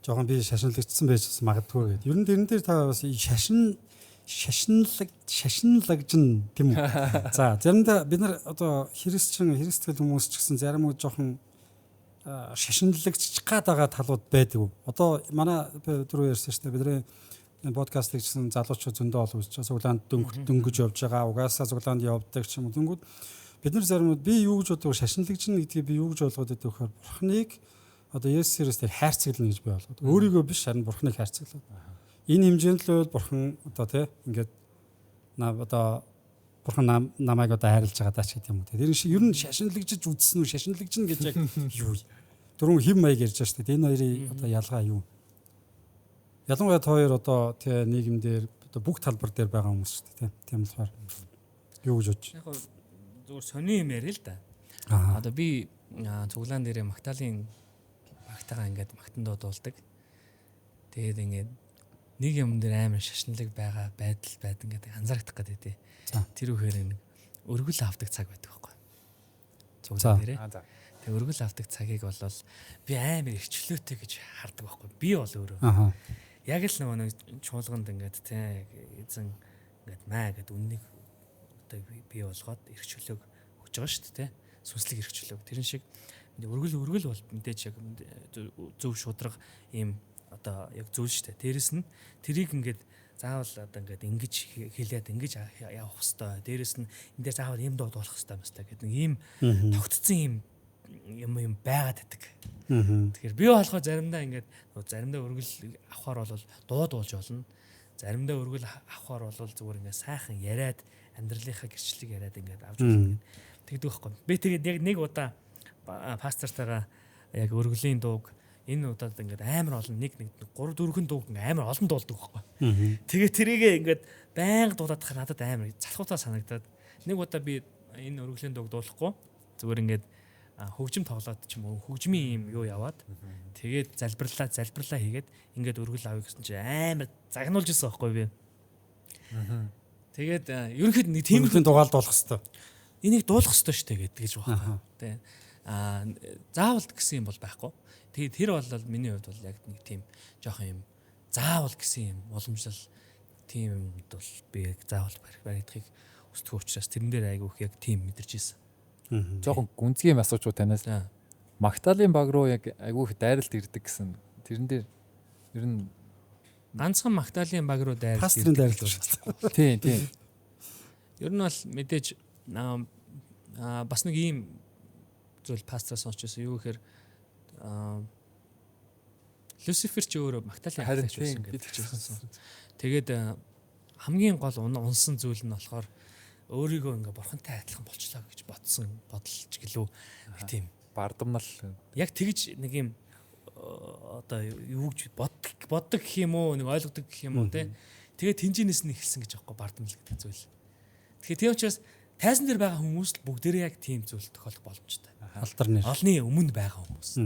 жоохон би шашинлагдсан байж магадгүй гэдэг. Ер нь тэрэн дээр та бас шашинлагжин тийм үү. За заримдаа бид нар одоо христтгэл хүмүүс ч гэсэн зарим уу жоохон шашинлагжчих гад байгаа талууд байдаг. Одоо манай түрүү ярьсан шүү дээ бидний подкастыг гэсэн залуучууд зөндөө ол үзэж цуглаанд дөнгөж явж байгаа. Угаасаа цуглаанд явдаг ч юм уу. Тэнгүүд бид нар зарим би юу гэж боддог шашинлагжин гэдгийг би юу гэж ойлгоод байдаг вөхөр бурхныг одоо Есүс Христээр хайрцаглана гэж би ойлгоод. Өөрийгөө биш харин бурхныг хайрцаглаад. Энэ хэмжээнд л бол бурхан одоо тий ингээд бурхан намайг одоо хайрлаж байгаа даа ч гэдэг юм уу. Тэр шиг ер нь шашинлагжиж үзсэн үү? Шашинлагжин гэж яг юу? Дөрөв хэм маяг ярьж байгаа шүү дээ. Энэ хоёрын одоо ялгаа юу? Ялангуяа хоёр одоо тий нийгэм дээр одоо бүх талбар дээр байгаа хүмүүс шүү дээ. Тийм болохоор юу гэж бодож? Яг зүгээр сони юм яриа л да. Одоо би цуглаан дээрээ магтаалын багтаага ингээд магтан дуудуулдаг. Тэгээд ингээд нэг юм дээр амар шашинлаг байгаа байдал байд ингээд анзаарах гэдэг. Тэр үхээр нэг өргөл авдаг цаг байдаг байхгүй. Цуглаан дээрээ. Тэг өргөл авдаг цагийг бол би амар эрхчлөөтэй гэж хардаг байхгүй. Би бол өөрөө. Яг л нэг чуулганд ингээд тий эзэн ингээд маа гэд үннийг одоо би болгоод эрхчлөөг өгж байгаа шүү дээ. Сүнслэг эрхчлөөг. Тэрэн шиг өргөл бол мэдээж яг зөв шудраг ийм одоо яг зүйл шүү дээ. Дээрэс нь тэрийг ингээд заавал одоо ингээд ингэж хэлээд ингэж явах хэвээр. Дээрэс нь энэ дээр заавал юм дуудуулах хэвээр гэдэг нэг ийм тогтцсон юм байгаад байдаг. Тэгэхээр би болохоор заримдаа ингээд заримдаа өргөл авахар бол дуудуулж болно. Заримдаа өргөл авахар бол зүгээр ингээд сайхан яриад амьдралынхаа гэрчлэлийг яриад ингээд авч болно. Тэгдэг байхгүй. Би тэгээд яг нэг удаа пастортойгоо яг өргөлийн дууг энэ удаад ингээд амар олон 1 3 4 дууг амар олон дуулдаг байхгүй. Тэгээ тэрийгээ ингээд байнга дуулаад тахад надад амар залхуутаа санагдаад нэг удаа би энэ өргөлийн дууг дуулахгүй зүгээр ингээд хөгжим тоглоод ч юм уу хөгжмийн юм юу яваад тэгээд залбирлаа хийгээд ингээд өргөл авъя гэсэн чинь амар загнуулж ирсэн байхгүй би. Тэгээд ерөнхийд нэг тийм дугаал дуулах хэвээр. Энийг дуулах хэвээр шүү дээ гэж байна. Тэ заавал гэсэн юм бол байхгүй. Тэгээд тэр бол миний хувьд бол яг нэг тийм жоохон юм заавал гэсэн юм уламжлал тийм юмд бол би яг заавал баригдахыг хүсдэг учраас тэрэн дээр айгүйх яг тийм мэдэрч ирсэн. Жоохон гүнзгий юм асуучуу танаас. Магтаалын баг руу яг айгүйх дайралт ирдэг гэсэн. Тэрэн дээр ер нь ганцхан магтаалын баг руу дайралт пастрын дайралт шүү. Тийм. Ер нь бол мэдээж бас нэг ийм зүйл пастраас сонсчихсон. Юу гэхээр Люцифер ч өөрөө магтаалын харин байсан гэсэн. Тэгээд хамгийн гол унсан зүйл нь болохоор өөрийгөө ингээ бурхантай адилхан болчлоо гэж бодолч гэлөө нэг тийм бардамнал яг тэгж нэг юм одоо юу гэж боддог гэх юм уу нэг ойлгодог гэх юм уу те тэгээд тэнжинээс нь эхэлсэн гэж аахгүй бардамнал гэдэг зүйл. Тэгэхээр тийм учраас тайзан дээр байгаа хүмүүс л бүгдээрээ яг тийм зүйл тохиолдох боломжтой. Алтар нэр. Олны өмнө байгаа хүмүүс.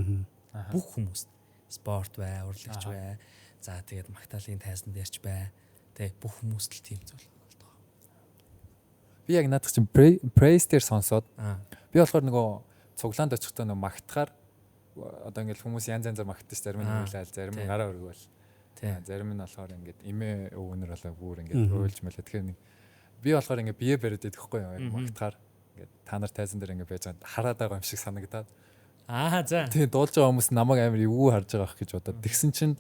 Бүх хүмүүс спорт бай, урлагч бай. За тэгээд магтаалын тайзан дээрч бай. Тэ бүх хүмүүст л тийм зүйл болдог. Би яг наадах чинь praise дээр сонсоод би болохоор нөгөө цуглаанд очихдоо нөгөө магтахаар одоо ингээл хүмүүс янз янзаар магтдаг ш зарим нь үйлээл зарим нь гараа өргөөл. Зарим нь болохоор ингээд имээ өвгөнөр болоо бүр ингээд уйлж мэлээ. Тэгэхээр нэг би болохоор ингээд бие бариад идэх хгүй юу магтахаар ингээд та нар тайзан дээр ингээд байж байгаа хараад байгаа юм шиг санагдаад. За. Тэгээ дуулж байгаа хүмүүс намайг амар эвгүй харж байгаа ах гэж бодоод. Тэгсэн чинь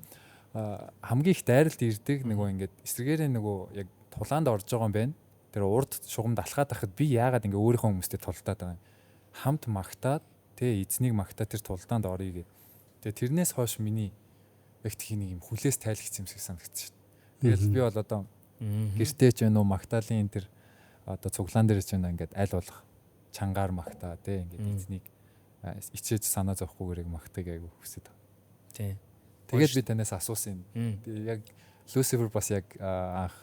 хамгийн их дайралт ирдэг нөгөө ингээд эсрэгээрээ нөгөө яг тулаанд орж байгаа юм байна. Тэр урд шугамд алхаад байхад би яагаад ингээ өөрийнхөө хүмүүстэй тултаад байгаа юм. Хамт магтаад тэгээ эзнийг магтаад тэр тулдаанд орё гэ. Тэгээ тэрнээс хойш миний яг тхий нэг юм хүлээс тайлгцсан юм шиг санагдчих. Тэгэл би бол одоо гэртээ ч байна уу магтаалын тэр одоо цуглаан дээр ч байна ингээд аль болох чангаар магтаа тэгээ ингээд эзнийг ичээж санаа зовхгүйгээр магтааг айгу хүсэж байна. Тийм. Тэгээд би танаас асуусан юм. Яг Lucifer бас яг анх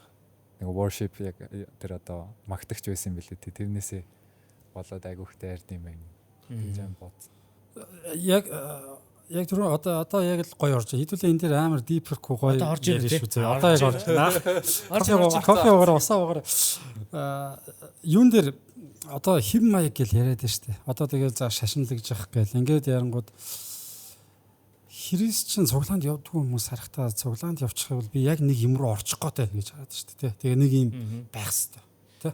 нэг worship яг тэр одоо магтагч байсан юм билээ. Тэрнээсээ болоод айгүйх дайрд юм байна. гэж юм бод. Яг түрүү одоо яг л гоё орж. Хэдүүлээ энэ дээр амар deep гоё одоо орж ирэх шүү дээ. Одоо яг орж. Кофе уугаар усаа уугаар. Юун дээр одоо хэв маяг гэл яриад байна шүү дээ. Одоо тэгээд за шашинлагж явах гээл. Ингээд ярангууд христчин цуглаанд явдаг хүмүүс харахтаа цуглаанд явчихыг бол би яг нэг юм руу орчих гээд байна гэж хараад шүү дээ. Тэгээ нэг юм байх хэвээр. Тэ?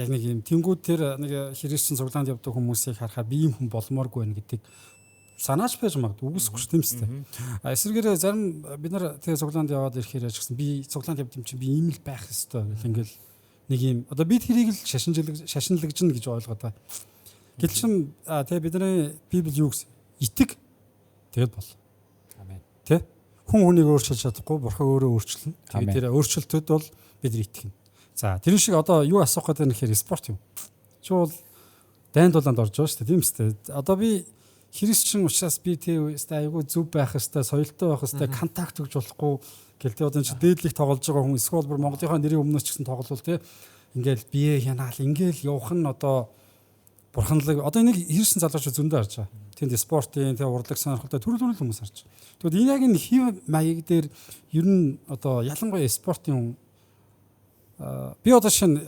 Яг нэг юм тэнгууд тэр нэг христчин цуглаанд явдаг хүмүүсийг харахаар би юм хүн болмооргүй байна гэдэг санаач байж магадгүй үгүйсгүй шүү дээ. Эсвэргээрээ зарим бид нар тэгээ цуглаанд яваад ирэхээр яж гэсэн би цуглаанд явд юм чинь би ийм л байх хэвээр гэл ингээл нэг юм одоо би тэрийг л шашинлагжна гэж ойлгоод байгаа. Гэтэл чин тэгээ бидний Библи юу гэсэн? Итэг тэгэл бол. Амен. Тэ? Хүн хүнийг өөрчилж чадахгүй, бурхан өөрөө өөрчилнө. Тэгээд тэр өөрчлөлтөд бол бид нар итгэнэ. За, тэр шиг одоо юу асуух гэдэг нь гэхээр спорт юм. Чуул дайнд дулаанд орж байгаа шүү дээ, тийм үстэй. Одоо би христчин учраас би тэр айгүй зүв байх хэвээр, соёлтой байх хэвээр, контакт өгж болохгүй гэлтэй одоо энэ дээдлих тоглож байгаа хүн эсвэл бүр Монголынхаа нэрийн өмнөөс ч гэсэн тоглол те. Ингээл бие хянаал, ингээл явах нь одоо бурханлаг одоо энийг христчин залуучууд зөндөө харж байгаа. Тэнд спортын, тэг урлаг сонирхолтой төрөл хүмүүс харж байгаа. Тэгвэл энэ яг энэ хив маяг дээр ер нь одоо ялангуяа спортын би одоо шинэ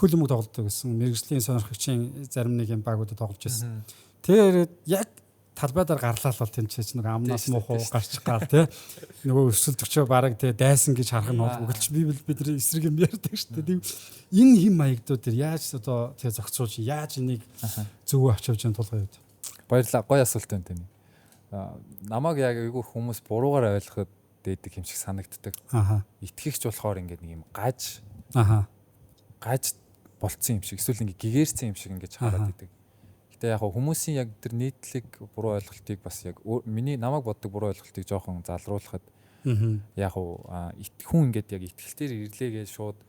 хөлбөмбөг тоглодог гэсэн мэрэгжлийн сонирхогчийн зарим нэг юм багуудад тоглож байсан. Тэгээд яг талбайдаар гарлаа л тийм ч нэг амнаас муухай гарчих гал тий нөгөө өсөлтөгчөө бараг тий дайсан гэж харах нь бол үгэлч би бидний эсрэг юм ярьдаг шүү дээ. Энэ хим маягдууд дээр яаж одоо тий зохицуулж яаж энийг зөв авч явж байгаа тулгай юу? Баярлалаа. Гоё асуулт байна тань. Намайг яг айгүй хүмүүс буруугаар ойлгоход дээдэг юм шиг санагддаг. Итгэгч болохоор ингээд нэг юм гаж болцсон юм шиг эсвэл ингээд гэгэрсэн юм шиг ингээд хараад идэг. Гэтэ яг хүмүүсийн яг тэр нийтлэг буруу ойлголтыг бас яг миний намайг боддог буруу ойлголтыг жоохон залруулахад яг хүн ингээд яг итгэлтээр ирлээгээ шууд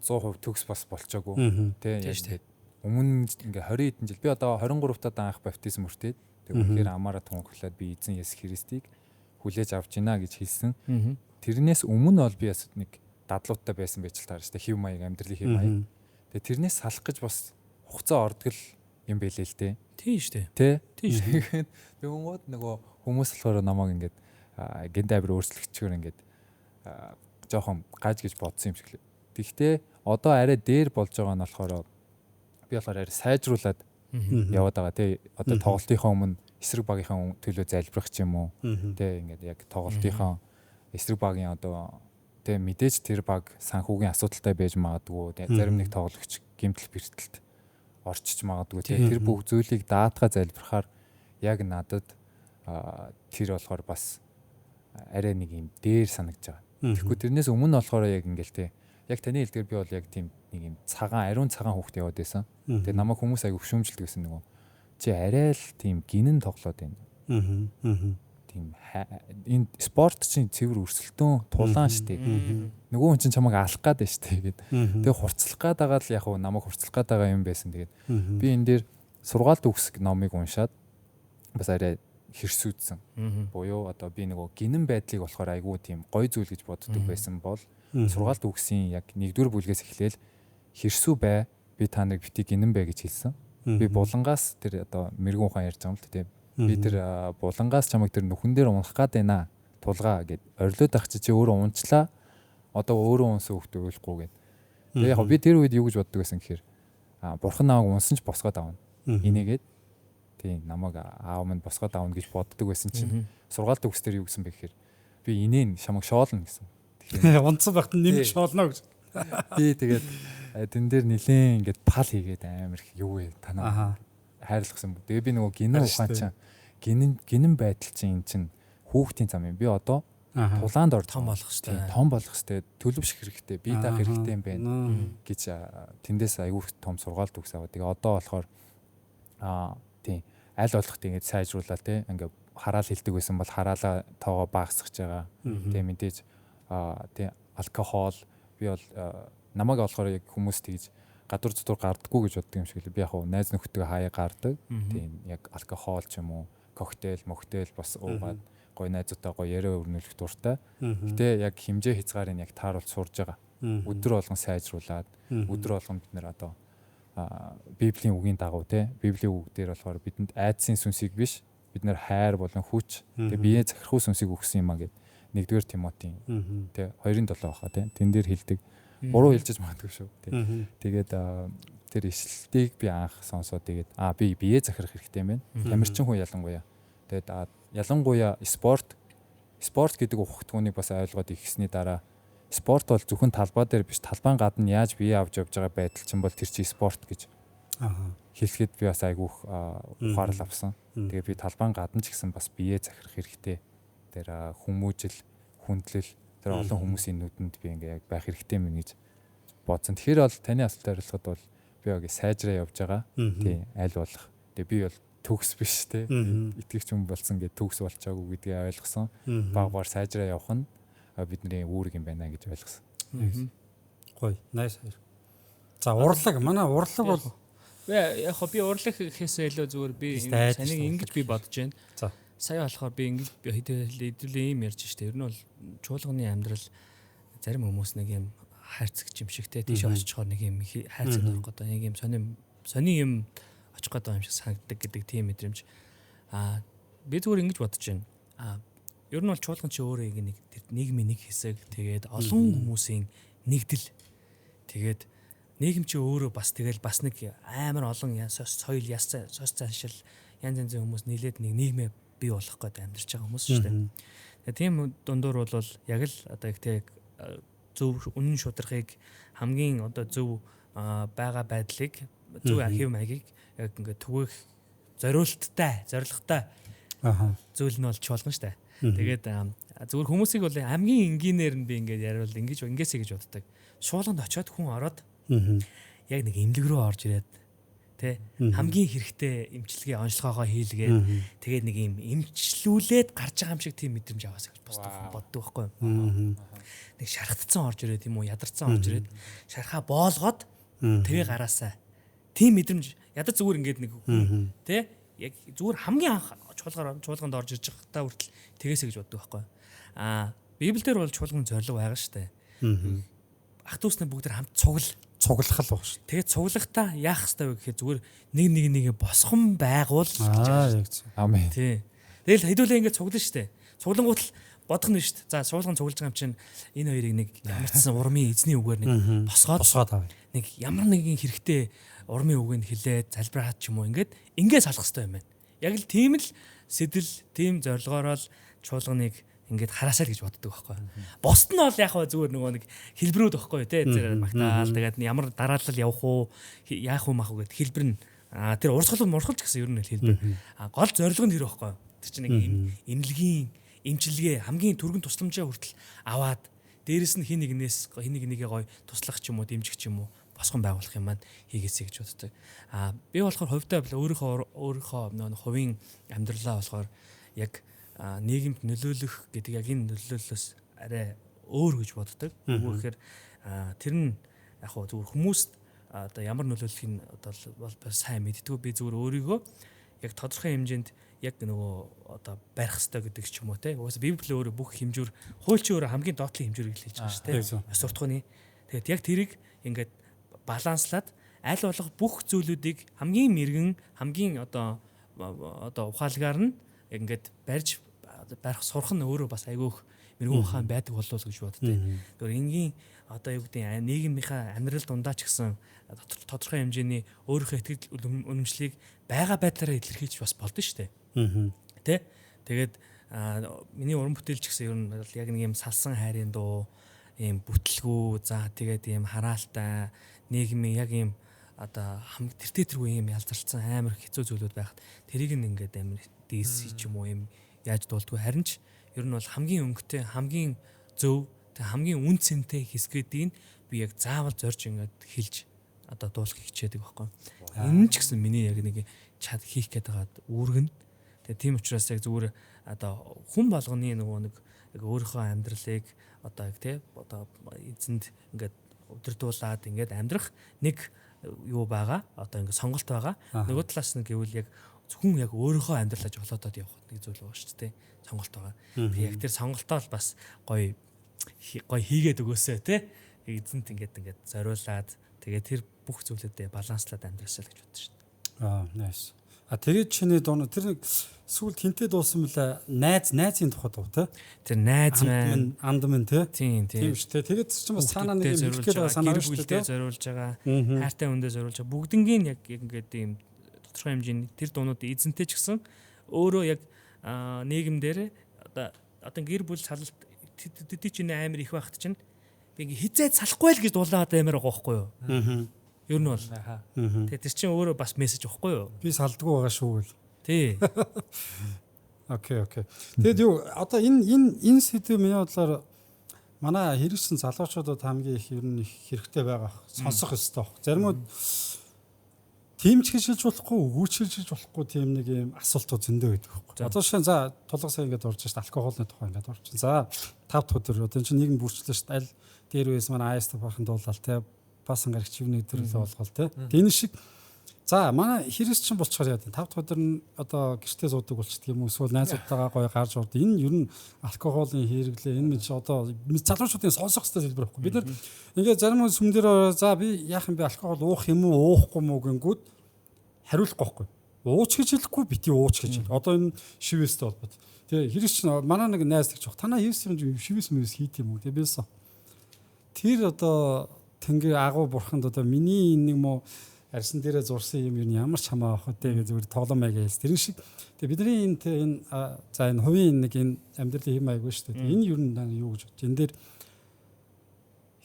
100% төгс бас болчоогүй. Тэ яг өмнө ингээ 20 хэдэн жил би одоо 23 таад анх баптизм өртөөд тэг үнээр амаараа тунхаглаад би эзэн Есүс Христийг хүлээж авч гинэ гэж хэлсэн. Тэрнээс өмнө бол би бас нэг дадлуудтай байсан байж таарч тэ хев маяг амьдралын хев маяг. Тэг тэрнээс салах гэж бас хугацаа ордог юм байлээ л дээ. Тийм шүү дээ. Тэ? Тийм шүү. Тэгвэл нөгөө хүмүүс болохоор намайг ингээд гэнт авир өөрчлөгчөөр ингээд жоохон гаж гэж бодсон юм шиг л. Тэгвэл одоо арай дээр болж байгаа нь болохоор би болохоор арай сайжруулад яваад байгаа тий. Одоо тоглолтынхаа өмнө эсрэг багийнхаа төлөө залбирах ч юм уу. Тий ингээд яг тоглолтынхаа эсрэг багийн одоо тий мэдээж тэр баг санхүүгийн асуудалтай байж магадгүй. Зарим нэг тоглогч гэмтэл бэртэлт орчиж магадгүй тий. Тэр бүх зүйлийг даатгаа залбирахаар яг надад тэр болохоор бас арай нэг юм дээр санагдж байгаа. Тэгэхгүй тэрнээс өмнө болохоор яг ингээл тий. Яг таны хэлдгээр би бол яг тийм нэг юм ариун цагаан хүүхд яваад байсан. Тэгээ намайг хүмүүс аяг хөшөөмжилдэг гэсэн нөгөө чи арай л тийм гинэн тоглоод байна. Тийм энэ спорт чинь цэвэр өрсөлдөөн тулаан штэ. Нөгөө хүн чинь чамайг алах гээд байна штэ гээд. Тэгээ хурцлах гээд байгаа л яг намайг хурцлах гээд байгаа юм байсан. Тэгээд би энэ дээр сургаалт үгсэг номыг уншаад бас арай хэрсүүдсэн. Буюу одоо би нөгөө гинэн байдлыг болохоор айгүй тийм гоё зүйл гэж боддог байсан бол сургаалт үгсийн яг 1-р бүлгээс эхлээл хэрсүү бай би та нарыг битгий гинэн бай гэж хэлсэн. Би булангаас тэр одоо мэрэгэн ухаан ярьж байгаа юм л тийм Би тэр булангаас чамайг тэр нүхэн дээр унах гад байна. Тулгаа гэд орилоод ах чи өөрөө унчлаа. Одоо өөрөө унсан хөвгт өгөхгүй гэд. Тэгээ яг би тэр үед юу гэж боддог байсан гэхээр бурхан намайг унсан ч босгоод авна. Инээгээд тийм намайг аав минь босгоод авна гэж боддог байсан чинь сургаалт төгсдөр юу гэсэн бэ гэхээр би инээн чамайг шоолно гэсэн. Тэгэхээр унтсан байхад нэмж шоолно гэж. Би тэгээд тэн дээр нилээн ингээд пал хийгээд амар их юу вэ танаа хайрлахсан. Тэгээ би нөгөө гинэн ухаан чинь гинэн байдал чинь эн чинь хүүхдийн зам юм. Би одоо тулаанд ор том болох хэрэгтэй. Том болох хэрэгтэй. Төлөвшөх хэрэгтэй. Би даах хэрэгтэй юм байна гэж тэндээс айгүй том сургаалт өгс аваа. Тэгээ одоо болохоор тийм аль болох тийм ингээд сайжруулаад тийм ингээд хараал хилдэг байсан бол хараалаа тоогоо багасгаж байгаа. Тийм мэдээж тийм алкогол би бол намайг болохоор яг хүмүүс тэгж гадуур зутуур гардаггүй гэж боддог юм шиг л би яг найз нөхдөдөө хаяа гардаг. Тийм яг алкогол ч юм уу, коктейл, моктейл бас уугаад гой найзуудтай гой яриа өрнүүлэх дуртай. Гэтэ яг хэмжээ хязгаарыг яг тааруулж сурж байгаа. Өдөр болгон сайжруулад өдөр болгон бид нэр одоо Библийн үгийн дагуу те Библийн үг дээр болохоор бидэнд айдсын сүнсийг биш бид нэр хайр болон хүч тэгээ биеэ захирхуу сүнсийг өгсөн юм а гэд 1-р Тимотийн те 2:7 баха те тэн дээр хэлдэг. Буруу хэлж магадгүй шүү. Тэгээд тэр ишлэлтийг би анх сонсоод тэгээд би биеэ захирах хэрэгтэй юм байна. Тамирчин хүн ялангуяа. Тэгээд ялангуяа спорт гэдэг ухагтгууныг бас ойлгоод ихсний дараа спорт бол зөвхөн талбай дээр биш талбайн гадна яаж бие авч явж байгаа байдал чинь бол тэр чи спорт гэж хэлэхэд би бас айгүйх ухаарл авсан. Тэгээ би талбайн гадна ч гэсэн бас бие захирах хэрэгтэй. Тэр хүмүүжил, хүндлэл тэр олон хүмүүсийн нүдэнд би ингээ яг байх хэрэгтэй мэн гэж бодсон. Тэгэхээр бол таны асуултад хариулахад бол би яг сайжраа явж байгаа. Тийм аль болох. Тэгээ би бол төгс биш те. Итгэгч хүн болсон гэж төгс болчаагүй гэдгийг ойлгосон. Баг багаар сайжраа явах нь бидний үүрэг юм байна гэж ойлгосон. Гоё, nice. За урлаг манай урлаг бол яг би урлаг гэхээсээ илүү зүгээр би санийг ингэж би бодож байна. За сая болохоор би ингэж хэдүүлээ юм ярьж штэ. Ер нь бол чуулганы амьдрал зарим хүмүүс нэг юм хайрцагч юм шиг те тийш очичоор нэг юм хайрцаг нөрөх гэдэг нэг юм сони юм очих гэдэг юм шиг санагддаг гэдэг тийм мэдрэмж. Би зүгээр ингэж бодож байна. Ер нь бол чуулган чи өөрөө нэг нийгмийн нэг хэсэг тэгээд олон хүмүүсийн нэгдэл тэгээд нийгэм чи өөрөө бас тэгэл бас нэг амар олон соёл яс заншил янз янзын хүмүүс нийлээд нэг нийгмээ бий болох гэдэг амьдарч байгаа хүмүүс шүү дээ. Тэгээд тийм дундуур бол яг л одоо их тэг зөв үнэн шударгыг хамгийн одоо зөв байгаа байдлыг зөв архив маягийг яг ингээд түгээх зоригтой зүйл нь бол чуулган шүү дээ. Тэгээд зүгээр хүмүүсийг бол хамгийн энгийнээр нь би ингээд яриул ингэсэй гэж боддог. Шуулганд очиод хүн ороод яг нэг эмнэлэг рүү орж ирээд тэ хамгийн хэрэгтэй эмчилгээ онцлогоогоо хийлгээд тэгээд нэг юм эмчлүүлээд гарч байгаа юм шиг тийм мэдрэмж аваасаа гэж боддог байхгүй юу? Нэг шархтцсан орж ирээд юм уу ядарсан орж ирээд шархаа боолгоод тэгээ гараасаа тийм мэдрэмж ядаж зүгээр ингээд нэг тэ яг зүгээр хамгийн анх чуулганд орж ирж байхдаа хүртэл тэгээсэй гэж боддог байхгүй. Библиэлд бол чуулганы зорилго байгаа шүү дээ. Ах дүүснээ бүгд хамт цуглах л баг шүү. Тэгээд цуглахтаа яах хэрэгтэй вэ гэхээр зүгээр нэг босгон байгуул гэж. Амен. Тий. Тэгэл хэдүүлээ ингээд цуглана шүү дээ. Цуглангуут л бодох нь шүү дээ. За суулган цуглаж байгаа юм чинь энэ хоёрыг нэг ямарчсан урмын эзний үгээр нэг босгоод аваа. Нэг ямар нэгэн хэрэгтэй урмын үгэнд хилээд залбираад ч юм уу ингээд салах хэрэгтэй юм байна. Яг л тийм л сэтэл тийм зорилгоор л чуулганыг ингээд хараасаа л гэж боддог байхгүй. Босд нь бол яг зүгээр нөгөө нэг хэлбэрүүд байхгүй тий зэрэг магтаал тэгээд ямар дараалал явах уу яах уу мах уу гэд хэлбэр нь тэр урсгал мурхалч гэсэн ер нь хэлбэр. Гол зорилго нь тэр байхгүй. Тэр чинь нэг эмнэлгийн эмчилгээ хамгийн түргэн тусламжаа хүртэл аваад дээрэс нь хин нэгээ гоё туслах ч юм уу дэмжих ч юм уу босгон байгуулах юм маань хийгээсэй гэж боддог. Би болохоор хувьдаа өөрийнхөө нөгөө хувийн амьдралаа болохоор яг нийгэмд нөлөөлөх гэдэг яг энэ нөлөөллөөс арай өөр гэж боддог. Үүгээр тэр нь яг хөө зүгээр хүмүүст одоо ямар нөлөөлөх нь одоо бол сайн мэддэггүй би зүгээр өөрийгөө яг тодорхой хэмжээнд яг нөгөө одоо барих хэрэгтэй гэдэг ч юм уу те. Угаасаа Библи өөрөө бүх хэмжүүр хуульчин өөрөө хамгийн доотлын хэмжүүрийг хэлж байгаа шүү дээ. Ёс суртахууны. Тэгээд яг тэрийг ингээд баланслаад аль болох бүх зүйлүүдийг хамгийн мэрэгэн хамгийн одоо одоо ухаалгаар нь яг ингээд барьж барих сурах нь өөрөө бас айгүйх мэрэгүү ухаан байдаг болов уу гэж боддتي. Тэгэхээр энгийн одоо юу гэдэг нийгмийнхаа амьдрал дундаа ч гэсэн тодорхой хэмжээний өөрийнхөө итгэл үнэмшлийг байгаа байдлаараа илэрхийлж бас болдсон шүү дээ. Тэ? Тэгээд миний уран бүтээлч гэсэн ер нь яг нэг юм салсан хайрын дуу, ийм бүтлгүү, за тэгээд ийм хараалтай нийгмийн яг ийм одоо тэртэргүй ийм ялзарцсан амар хэцүү зүйлүүд байхад тэрийг нь ингээд амар DC ч юм уу ийм яаж дуулдгүй харин ч ер нь бол хамгийн өнгөтэй, хамгийн зөв, тэг хамгийн үн цэнтэй хэсгүүдийг би яг заавал зорж ингээд хэлж одоо дуулахыг хичээдэг байхгүй. Энэ ч гэсэн миний яг нэг чад хийх гээд байгаа үүрэг нь. Тэгээ тийм учраас яг зүгээр одоо хүн болгоны нөгөө нэг яг өөрийнхөө амьдралыг одоо яг тий одоо эзэнд ингээд удирдуулад ингээд амьдрах нэг юу байгаа. Одоо ингээд сонголт байгаа. Нөгөө талаас нь гэвэл яг зөвхөн яг өөрийнхөө амьдралаа жолоодод явах нэг зүйл байгаа шүү дээ. Сонголт байгаа. Би яг тэр сонголтоо л бас гоё хийгээд өгөөсэй тий. Эзэнт ингээд зориулаад тэгээ тэр бүх зүйлүүдээ баланслаад амьдрасаа л гэж бодсон шүү дээ. Nice. Тэгээд чиний дуу тэр нэг сүүлд хинтээ дуусан мөлий найзын тухай дуу те. Тэр найз маань андмын те. Тийм шүү дээ. Тэгээд ч бас цаанаа нэг юм хэлгээд байгаа санаа шүү дээ. Зориулж байгаа. Хайртай хүндээ зориулж байгаа. Бүгднгийн яг ингээд ийм тодорхой хэмжээний тэр дуунуудын эзэнтэй ч гэсэн өөрөө яг нийгэмдэр одоо гэр бүл салалт тэд чинь амар их байхт чинь би ингээ хизээд салахгүй л гэж дуулаад амар байгаа байхгүй юу? Ер нь бол. Тэгээ тэр чинь өөрөө бас мессеж واخгүй юу? Би салдгүй байгаа шүү л. Тий. Окей. Тэгэд юу одоо энэ сэдв миний бодлоор манай хэрэгсэн залуучуудад хамгийн их ер нь хэрэгтэй байгаа сонсох ёстой. Заримуд тийм ч хэлж болохгүй, өгөөчилж болохгүй тийм нэг юм асуултууд зөндөө байдаг байхгүй. Одоо шин за тулгасаа ингээд орж шээ алкоголны тухай ингээд орж. За 5 дахь өдөр одоо чинь нийгэм бүрчлээ шүү дээ. Аль дээр үес манай АСТ бахан дуулал те басан гарагч юуны өдрөлөө болгол те. Энэ шиг за манай хэрэгс чинь болчихоор яа 5 дахь өдөр нь одоо гэртээ суудаг болчихдаг юм уу эсвэл найзуудтайгаа гоё гарч урд. Энэ ер нь алкоголын хэрэглээ энэ чи одоо залуучуудын сонсох хэвээр хэлбэр байхгүй. Бид нар ингээд зарим сүм дээр за би яах юм бэ алкогол уух юм уу уухгүй мүү гингүүд хариулахгүй байхгүй. Ууч гэж хэлэхгүй бити ууч гэж хэл. Одоо энэ шивэстэй холбоод. Тэгээ хэрэгс чинь манай нэг найз гэж баг. Танаа евс юм шивэс мэвс хийт юм уу? Тэгээ бийсэн. Тэр одоо тэнгэр агуу бурханд одоо миний нэг муу арьсан дээрээ зурсан юм юу ямар ч хамаа авах үү зүгээр тоглоомай гээл. Тэр шиг тэгээ бидний энэ за энэ хувийн нэг энэ амьдралын хэм маяг шүү дээ. Энэ юу юу гэж бодож. Энэ дээр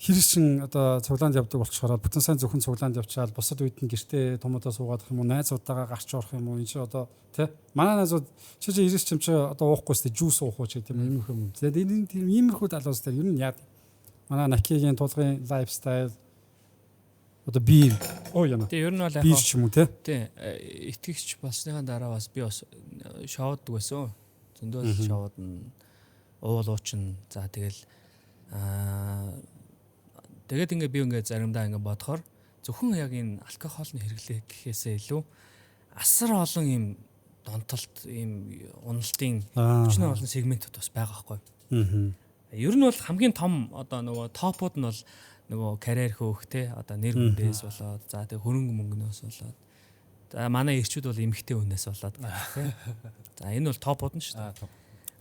хэрэгсэн одоо цуглаанд явдаг болчихороо бүтэн сайн зөвхөн цуглаанд явчаал бусад үед нь гэртээ томоодоо суугаад юм уу найзуудтайгаа гарч орох юм уу энэ чи одоо тий манай найзууд чи ирээс чим чи одоо уухгүйс тий жуус уух уу ч гэдэг юм юм. Тэгээд энэ тийм иймэрхүү талаас дээр ер нь яа манай Накигийн тулгын лайфстайл одоо би яна. Тэгээ ер нь бол яг би ч юм уу тий итгэгч болсныхаа дараа бас би бас шоуддаг байсан. Зөндөө шоуд нь уул уучин за тэгэл тэгээд ингээ би ингээ заримдаа ингээ бодохоор зөвхөн яг энэ алкогольны хэрэглээ гэхээсээ илүү асар олон юм донтолт ийм уналтын хүчнээ олон сегментүүд бас байгаа байхгүй. Ер нь бол хамгийн том одоо нөгөө топууд нь бол нөгөө карьер хөөх те одоо нэр хүндээс болоод за тэг хөрөнгө мөнгнөөс болоод за манай ирчүүд бол эмгхтэй хүнээс болоод те. За энэ бол топууд нь шүү дээ.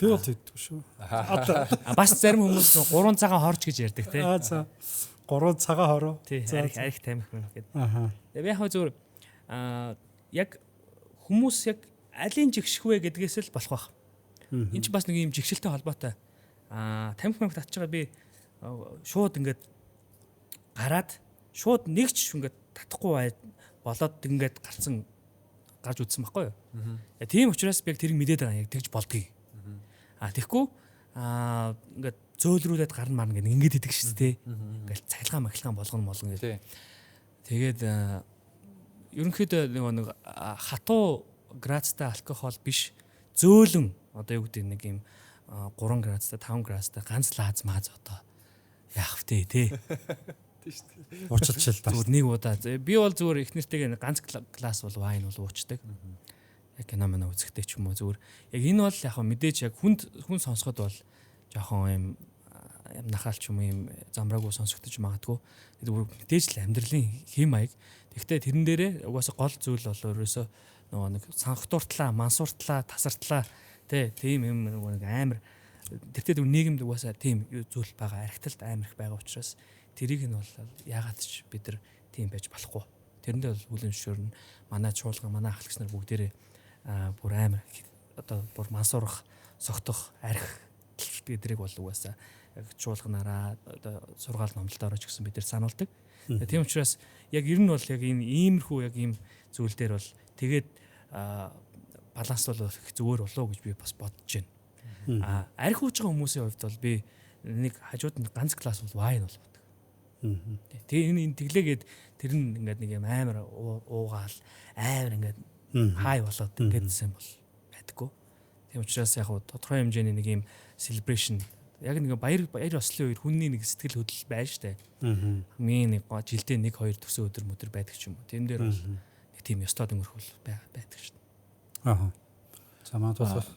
Би бол тэгдэг шүү. Бас зарим хүмүүс 3 цагаан хорч гэж ярьдаг те. За 3 цагаан хороо. Тий, арих тамхи гэдэг. Тэгээ би яг зүгээр яг хүмүүс яг алийг жигших вэ гэдгээс л болох байх. Энд чинь бас нэг юм жигшилтэй холбоотой. Тамхи татж байгаа би шууд ингээд гараад шууд нэг ч ингээд татахгүй болоод ингээд гарч үдсэн байхгүй юу? Тийм учраас би яг тэрийг мэдээд байгаа яг тэгж болдгийг. Тэгэхгүй ингээд зөөлрүүлээд гарна марна гэнэ ингээд идэг шүү дээ. Ингээл цахилгаан махилгаан болгоно гэдэг. Тэгээд ерөнхийдөө нэг хатуу градустай алкогол биш зөөлөн одоо юу гэдэг нэг юм 3 градустай 5 градустай ганц лаз мааз одоо яах вэ тий. Тийм шүү дээ. Уучлалт та. Зүгээр нэг удаа би бол зүгээр их нэртэйгээ ганц глас бол вайн бол уучдаг. Яг кино мана үзэхдээ ч юм уу зүгээр яг энэ бол яг мэдээж яг хүн сонсоход бол жоохон юм нахаалч юм юм замраагүй сонсогдож магадгүй. Тэгээд мэдээж л амьдралын хэм маяг. Тэгвэл тэрэн дээрээ угаасаа гол зүйл бол ерөөсөө нөгөө нэг санхтууртлаа, мансууртлаа, тасартлаа тийм юм нэг амар тэртээ нийгэмд угаасаа тийм зүйл байгаа, архиталт амар их байгаа учраас тэрийг нь бол яагаад ч бид нар тийм байж болохгүй. Тэрэндээ бол хүлэн зөвшөөрнө. Манай чуулган, манай ахлагч нар бүгдээрээ бүр амар одоо бүр мансуурах, согтох, арх гэдрийг бол угаасаа яг чуулганаараа одоо сургаал номлолтоор ч гэсэн бид нар сануулдаг. Тийм учраас яг ер нь бол яг энэ иймэрхүү яг ийм зүйл дээр бол тэгээд баланслуулах их зүгээр болоо гэж би бас бодож байна. Арх ууж байгаа хүмүүсийн хувьд бол би нэг хажууд нь ганц класс бол вайн бол бодог. Тэгээ энэ тэглээгээд тэр нь ингээд нэг юм амар уугаал амар ингээд хай болоод ингээдсэн бол байдаггүй. Тийм учраас яг тодорхой хэмжээний нэг юм celebration яг нэг баяр ослын үеэр хүний нэг сэтгэл хөдлөл байна штэ. Хамгийн нэг жилдээ 1-2 төсөө өдөр мөдөр байдаг ч юм уу. Тэн дээр бол нэг тийм ёстой өнгөрөх байдаг штэ. Замаа тусах.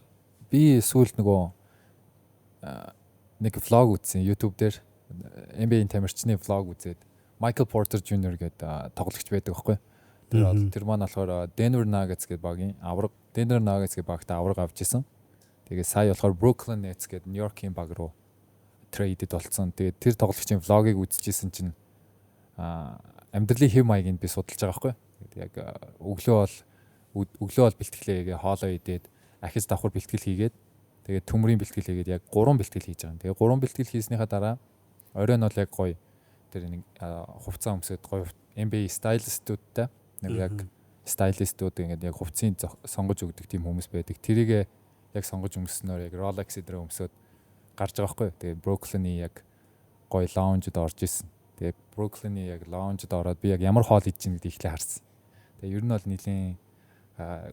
Би сүүлд нөгөө нэг влог үзсэн YouTube дээр NBA-ийн тамирчны влог үзээд Michael Porter Jr. гэдэг тоглогч байдаг аахгүй. Тэр маань болохоор Denver Nuggets гэдэг багийн Denver Nuggets гэдэг багт авраг авч исэн. Тэгээ сая болохоор Brooklyn Nets гэдэг Нью-Йоркийн баг руу трейдэд болцсон. Тэгээ тэр тоглогчийн влогийг үзчихсэн чинь амьдралын хэв маягийг би судалж байгаа байхгүй. Яг өглөө бол бэлтгэлээ хоолоо идээд ахис давхар бэлтгэл хийгээд тэгээ төмрийн бэлтгэл хийгээд яг 3 бэлтгэл хийж байгаа. Тэгээ 3 бэлтгэл хийснийхаа дараа оройн бол яг гоё тэр нэг хувцас өмсөд гоё NBA стайлистуудтай нэг яг стайлистууд ингээд яг хувцсыг сонгож өгдөг тийм хүмүүс байдаг. Тэрийг яг сонгож өмснөөр яг Rolex дээр өмсөд гарч байгаа байхгүй. Тэгээ Brooklyn-ийн яг гоё лаунжид орж исэн. Тэгээ Brooklyn-ийн яг лаунжид ороод би яг ямар хоол идэж байгааг ихлэ харсан. Тэгээ ер нь бол нилийн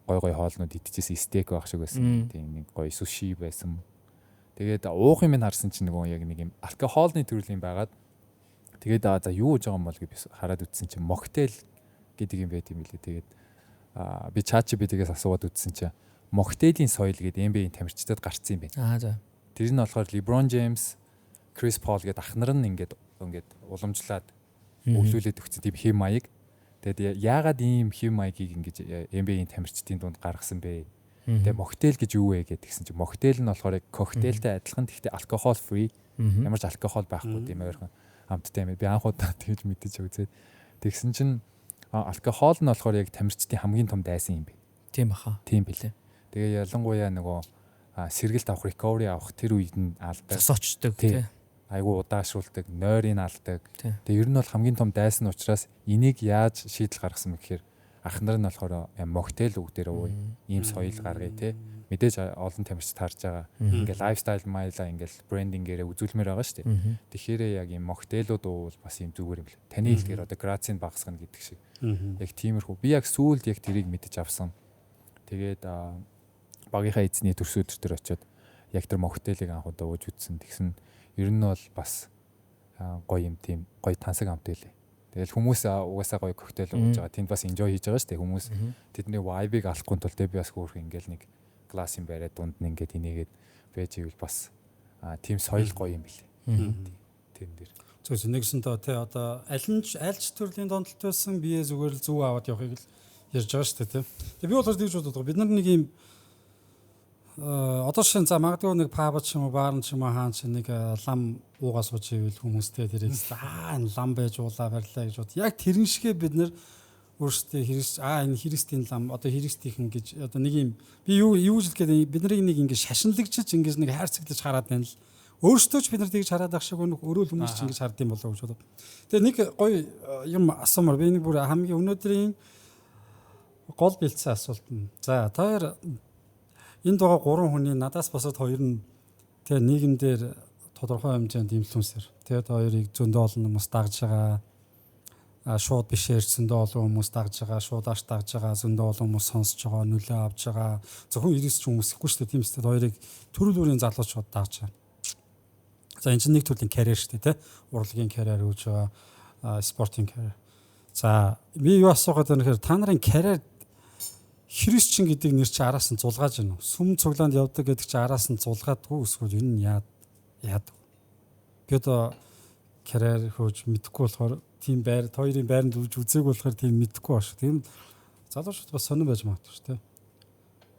гой хоолнууд идчихсэн стейк байх шиг байсан. Тийм нэг гоё суши байсан. Тэгээд уух юм харсан чинь нөгөө яг нэг юм алкоголны төрлийн байгаад тэгээд за юу гэж байгаа юм бол гэж хараад үтсэн чинь моктейл гэдэг юм байт юм билээ. Тэгээд би ChatGPT-гээс асууад үтсэн чинь моктейлийн соёл гэдэг NBA-ийн тамирчдад гарцсан юм байна. За. Тэр нь болохоор LeBron James, Chris Paul гэдэг ах нар нь ингээд уламжлаад өглөөлөд өгсөн тийм хэм маяг. Тэгээд яагаад ийм хэм маягийг ингэж NBA-ийн тамирчдын дунд гаргасан бэ? Тэгээд моктейл гэж юу вэ гэдгсэн чинь моктейл нь болохоор коктейлтэй адилхан гэхдээ алкогол free. Ямар ч алкогол байхгүй тийм ойрхон хамттай юм. Би анхудаа тэгж мэдэж үзээд тэгсэн чинь алкогол нь болохоор яг тамирчдын хамгийн том дайсан юм бэ. Тийм баха. Тийм билээ. Тэгээ ялангуяа нөгөө сэргэлт авах, recovery авах тэр үед нь алдаг. Цосочдөг тий. Айгу удаашруулдаг, нойрыг алдаг. Тэгээ ер нь бол хамгийн том дайсан учраас энийг яаж шийдэл гаргасан бэ гэхээр ах нар нь болохоор моктейл үгдээр ууй. Ийм соёл гаргая тий. Мэдээж олон тамирчид харж байгаа. Ингээл лайфстайл маяла ингээл брендингээрээ үзүүлмээр байгаа шүү дээ. Тэгэхээр яг ийм моктейлууд уувал бас ийм зүгээр юм бэл. Таны хэлдгээр одоо грацийг багасгах гэдэг шиг. Яг тиймэрхүү. Би яг сүүлд яг тэрийг мэдэж авсан. Тэгээд багийнхаа эзний төрс өдөр төр очиод яг тэр моктейлийг анхудаа ууж үзсэн. Тэгсэн ер нь бол бас гоё юм тийм гоё тансаг амт байлээ. Тэгэл хүмүүс угаасаа гоё коктейл ууж байгаа. Тэнд бас enjoy хийж байгаа шүү дээ хүмүүс. Тэдний vibe-ыг алахгүй тул би бас хөөх ингээл нэг глассын бариад дунд нь ингээд инээгээд байж ивэл бас тийм соёл гоё юм билээ. Тийм дээр. Зөв нэгсэнтэй тий одоо альч төрлийн дондолт байсан бие зүгээр л зүв аваад явахыг л ярьж байгаа шүү дээ тий. Тэгээ би бол тэгж боддог. Бид нар нэг юм одоо шин за магадгүй нэг паб ч юм уу баар ч юм уу хаан ч нэг лам уугаа сууж ивэл хүмүүстэй тэрийг энэ лам байж уулаа барьлаа гэж бод. Яг тэрэн шигээ бид нар өөрсдөө энэ христийн лам одоо христийнхэн гэж одоо нэг юм би юу хэлэх гээд бид нарыг нэг ингэ шашинлагчиж ингэж нэг хайрцаглаж хараад байна л. Өөрсдөө ч бид нар тэгж хараад ах шиг нэг өрөөл хүмүүс ч ингэж хардсан болоо гэж бодоо. Тэгээ нэг гоё юм асуумар би нэг бүр хамгийн өнөөдрийн гол бэлдсэн асуулт нь. За таар энд байгаа 3 хүний надаас босоод 2 нь тэгээ нийгэмдэр тодорхой хэмжээнд инфлюенсер. Тэгээд хоёрыг зөндөө олон хүмүүс дагж байгаа. Шууд бишээр зөндөө олон хүмүүс дагж байгаа. Шууд аш дагж байгаа. Зөндөө олон хүмүүс сонсож байгаа, нөлөө авч байгаа. Зөвхөн 90 ч хүмүүс ихгүй шүү дээ. Тийм үстэй хоёрыг төрөл бүрийн залуучууд дагж байгаа. За энэ чинь нэг төрлийн карьер шүү дээ, тэ? Урлагийн карьер үүж байгаа, спортын карьер. За би юу асуугаад байна гэхээр та нарын карьер христчин гэдэг нэр чи араас нь зулгааж байна уу? Сүм цуглаанд явдаг гэдэг чи араас нь зулгаадгүй эсвэл юу нь яадаг? Би одоо карьер хөөж мэдэхгүй болохоор тийм байр хоёрын байранд үж үзээг болохоор тийм мэдэхгүй бааш. Тийм залуучууд бас сонирн байж магадгүй шүү дээ.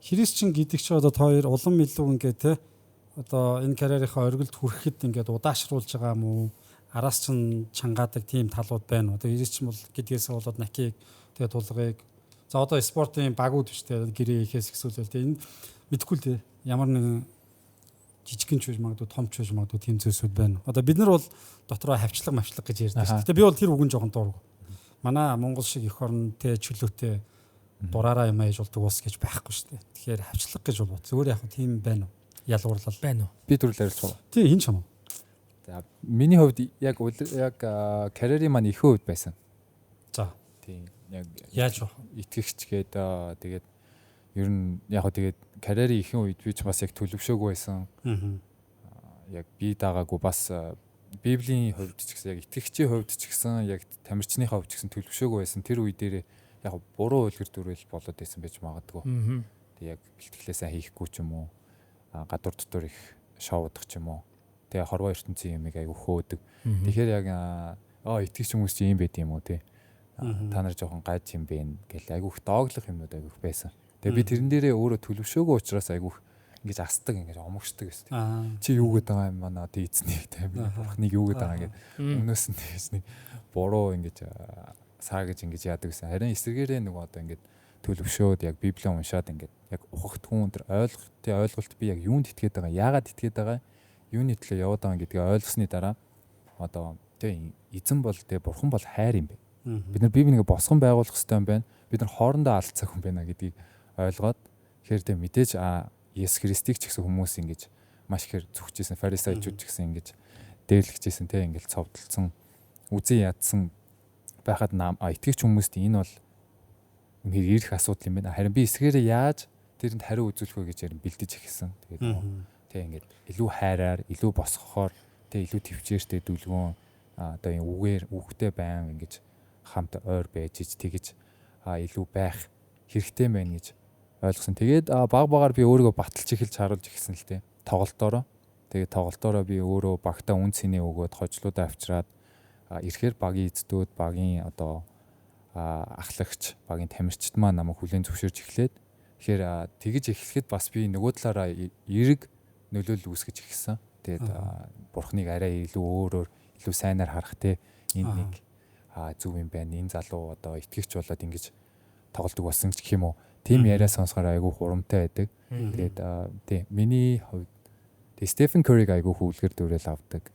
Христчин гэдэг чинь одоо хоёр улам илүү ингээд те одоо энэ карьерийнхаа оргилд хүрэхэд ингээд удаашруулж байгаа юм уу? Араас чинь чангаадаг тийм талууд байна уу? Одоо христчин бол гэдгээс болоод накийг тэгээ тулгыг за одоо спортын багууд биш те гэрээ ихээс ихсүүлэл те энэ мэдгүй л те ямар нэгэн жижигхэн ч байж магадгүй том ч байж магадгүй тийм зүйлсүүд байна. Одоо бид нар бол дотроо хавчлага гэж ярьдаг шүү дээ. Би бол тэр үгэн жоохон дуурга. Манай Монгол шиг эх орн те чөлөөтэй дураараа юм ээж болдог ус гэж байхгүй шүү дээ. Тэгэхээр хавчлага гэж бол зүгээр яг тийм байна уу? Ялгуурлал байна уу? Би түрүүл ярилцсан. Тийм хин ч юм уу? За миний хувьд яг карьерийн маань их хувьд байсан. За. Тийм яг яаж вэ? Итгэгч гээд тэгээд ер нь яг тэгээд карьерийн ихэнх үед би ч бас яг төлөвшөөгүй байсан. Яг би даагаагүй бас Библийн хувьд ч гэсэн яг итгэгчийн хувьд ч гэсэн яг тамирчныхаа хувьд ч гэсэн төлөвшөөгүй байсан. Тэр үе дээр яг буруу үлгэр дүрэл болоод байсан байж магадгүй. Тэг яг бэлтгэлээ сайн хийхгүй ч юм уу. Гадуур дотор их шоудах ч юм уу. Тэгээ хорвоо ертөнцийн юмыг айгу хөөдөг. Тэгэхээр яг итгэгч хүмүүс чинь юм байд юм уу те. Та нар жоохон гайж юм бэ гэл айгу их дооглох юмнууд айгу их байсан. Тэгээ би тэрэн дээрээ өөрөө төлөвшөөгүй учраас айгу ингэж астдаг ингэж омогшдаг гэсэн. Чи юу гэдэг байгаа юм байна одоо эзнийг те би бурхныг юу гэдэг байгаа гэд өмнөөс нь тэгэж нэг буруу ингэж саа гэж ингэж яадаг гэсэн. Харин эсвэргээрээ нөгөө одоо ингэж төлөвшөөд яг Библийг уншаад ингэж яг ухагтгүй өнтер ойлголт би яг юунд итгээд байгаа яагаад итгээд байгаа юуны төлөө яваад байгаа гэдгийг ойлгосны дараа одоо тэг эзэн бол тэг бурхан бол хайр юм бэ. Бид нар Библийг босгон байгуулах хэрэгтэй юм байна. Бид нар хоорондоо алдцах хүн байна гэдгийг ойлгоод тэгэхээр тэг мэдээж Есүс Христийг ч гэсэн хүмүүс ингэж маш ихээр зүгчээсэн фарисеучуд ч гэсэн ингэж дээрлэгчээсэн тэг ингэж цовдлцсон үзэн ядсан байхад итгэгч хүмүүст энэ бол үнээр ирэх асуудал юм байна. Харин би эсгээрээ яаж тэрэнд хариу үзүүлэх вэ гэж ярин бэлдэж эхэлсэн. Тэгээд тэг ингээд илүү хайраар, илүү босгохоор, тэг илүү төвчээртэй дүлгөөн одоо энэ үгээр үхтэй байн ингэж хамт ойр байж тэгэж илүү байх хэрэгтэй байна гэж ойлгосон. Тэгээд баг би өөрийгөө баталж эхэлж харуулж эхэлсэн л дээ. Тоглолтоороо. Тэгээд тоглолтоороо би өөрөө багтаа үн цэний өгөөд хожлуудаа авчираад ирэхээр багийн эздүүд, багийн одоо ахлагч, багийн тамирчид маань намайг хүлээн зөвшөөрж эхлээд тэгэхээр тэгэж эхлэхэд бас би нөгөө талаараа эрг нөлөөлөл үүсгэж эхэлсэн. Тэгээд бурхныг арай илүү өөрөөр илүү сайнаар харах те энэ нэг зөв юм байна. Энэ залуу одоо итгэгч болоод ингэж тоглолдог болсон ч гэх юм уу. Тим яриа сонсохоор айгүй хурамтай байдаг. Тэгээд тий миний хувьд тий Стефен Curry айгүй хүлгэр дүрэл авдаг.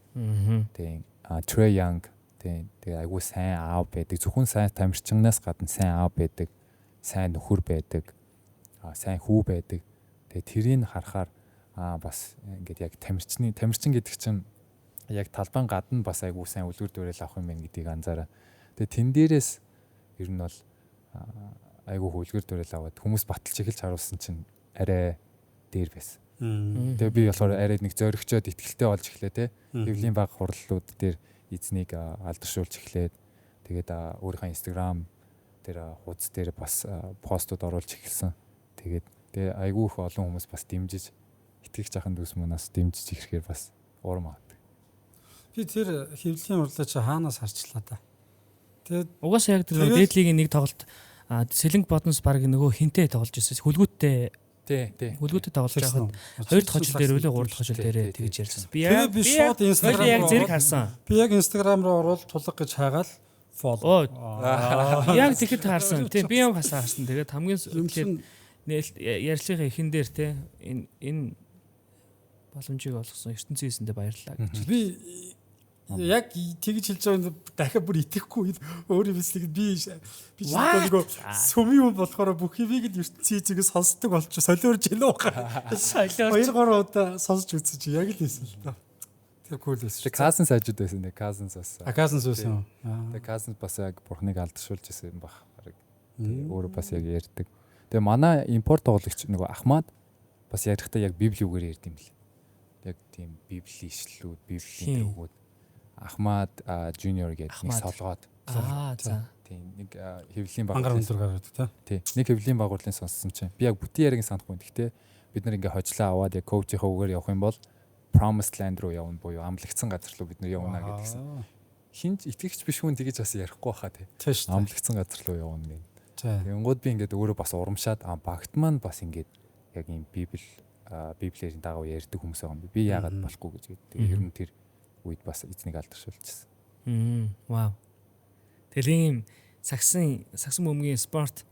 Тий Trey Young тий айгүй сайн аав байдаг. Зөвхөн сайн тамирчнаас гадна сайн аав байдаг. Сайн нөхөр байдаг. Сайн хүү байдаг. Тэгээд тэрийг харахаар бас ингээд яг тамирчин гэдэг чинь яг талбайн гадна бас айгүй сайн үлгэр дүрэл авах юм байна гэдгийг анзаараа. Тэгээд тэн дээрээс ер нь бол айгүй үлгэр дүрэл аваад хүмүүс баталж эхэлж харуулсан чинь арай дээр байсан. Тэгээ би болохоор арай нэг зоригчоод ихтгэлтэй болж эхлэв те. Библийн баг хурлууд дээр эзнийг алдаршуулж эхлээд тэгээд өөрийнхөө Instagram дээр хуудас дээр бас постууд оруулж эхэлсэн. Тэгээд тэгээ айгүй их олон хүмүүс бас дэмжиж итгэж ахын дүүс мөнөөс дэмжиж ирэхээр бас уурам авдаг. Би тэр хэвлэлийн урлаа чи хаанаас харчлаа та. Тэгээд угаасаа яг тэр дээдлигийн нэг тоглолт Сэлэнг бодноос баг нөгөө хинтээ тоглож байсан. Хүлгүүттэй хүлгүүттэй тоглож байхад хоёр дахь хожил дээр үлээ гурав дахь хожил дээр тэгж ярьсан. Би шууд Instagram яг зэрэг харсан. Би яг Instagram руу орвол тулга гэж хаагаад follow. Яг тэгэхэд харсан. Тийм би юм харсан. Тэгээд хамгийн ярилцлагын эхэн дээр те энэ боломжийг олгосон ертөнцийн эсэндээ баярлалаа гэж. Би яг тэгж хэлж байгаа юм дахиад бүр итгэхгүй өөр юм эсвэл би нөгөө сүм юм болохоор бүх юмыг л ертөнцийн эзэгээс сонсдог болчих солиорж илүү байгаа. Солиорж 2-3 удаа сонсч үзсэн чи яг л хэлсэн л та. Тэр cool байсан. Cousins хажууд байсан. Cousins бас. Cousins байсан. Тэгээ Cousins бас яг бурхныг алдаршуулж ирсэн юм баг. Тэгээ өөрөө бас яг ярьдаг. Тэгээ манай импорт тоглогч нөгөө Ахмад бас ярихдаа яг Библи үгээр ярьд юм бэл. Яг тийм Библийн ишлүүд, Библийн төгөөд Ахмад Junior гэдэг нэг солгоод. За. Тийм нэг хэвлэлийн баг. Ангар өндөр гараад та. Тийм. Нэг хэвлэлийн багуурлын сонссон чинь би яг бүтэн яриаг санахгүй. Гэхдээ бид нар ингээ хожлоо аваад яг коучийнхаа үгээр явах юм бол Promised Land руу явна буюу амлагдсан газар руу бид нар явна гэдгийгсэн. Хинч итгэгч биш хүн тэгэж бас ярихгүй байхаа тий. Амлагдсан газар руу явна гэх. Тэнгууд би ингээд өөрөө бас урамшаад багт маань бас ингээд яг юм библиэрийн дагуу ярьдаг хүмүүс байгаа юм. Би яагаад болохгүй гэж. Тэгээ ер нь тэр үед бас эзнийг алдаршуулчихсан. Вау. Тэгэл ийм сагсан бөмбөгийн спорт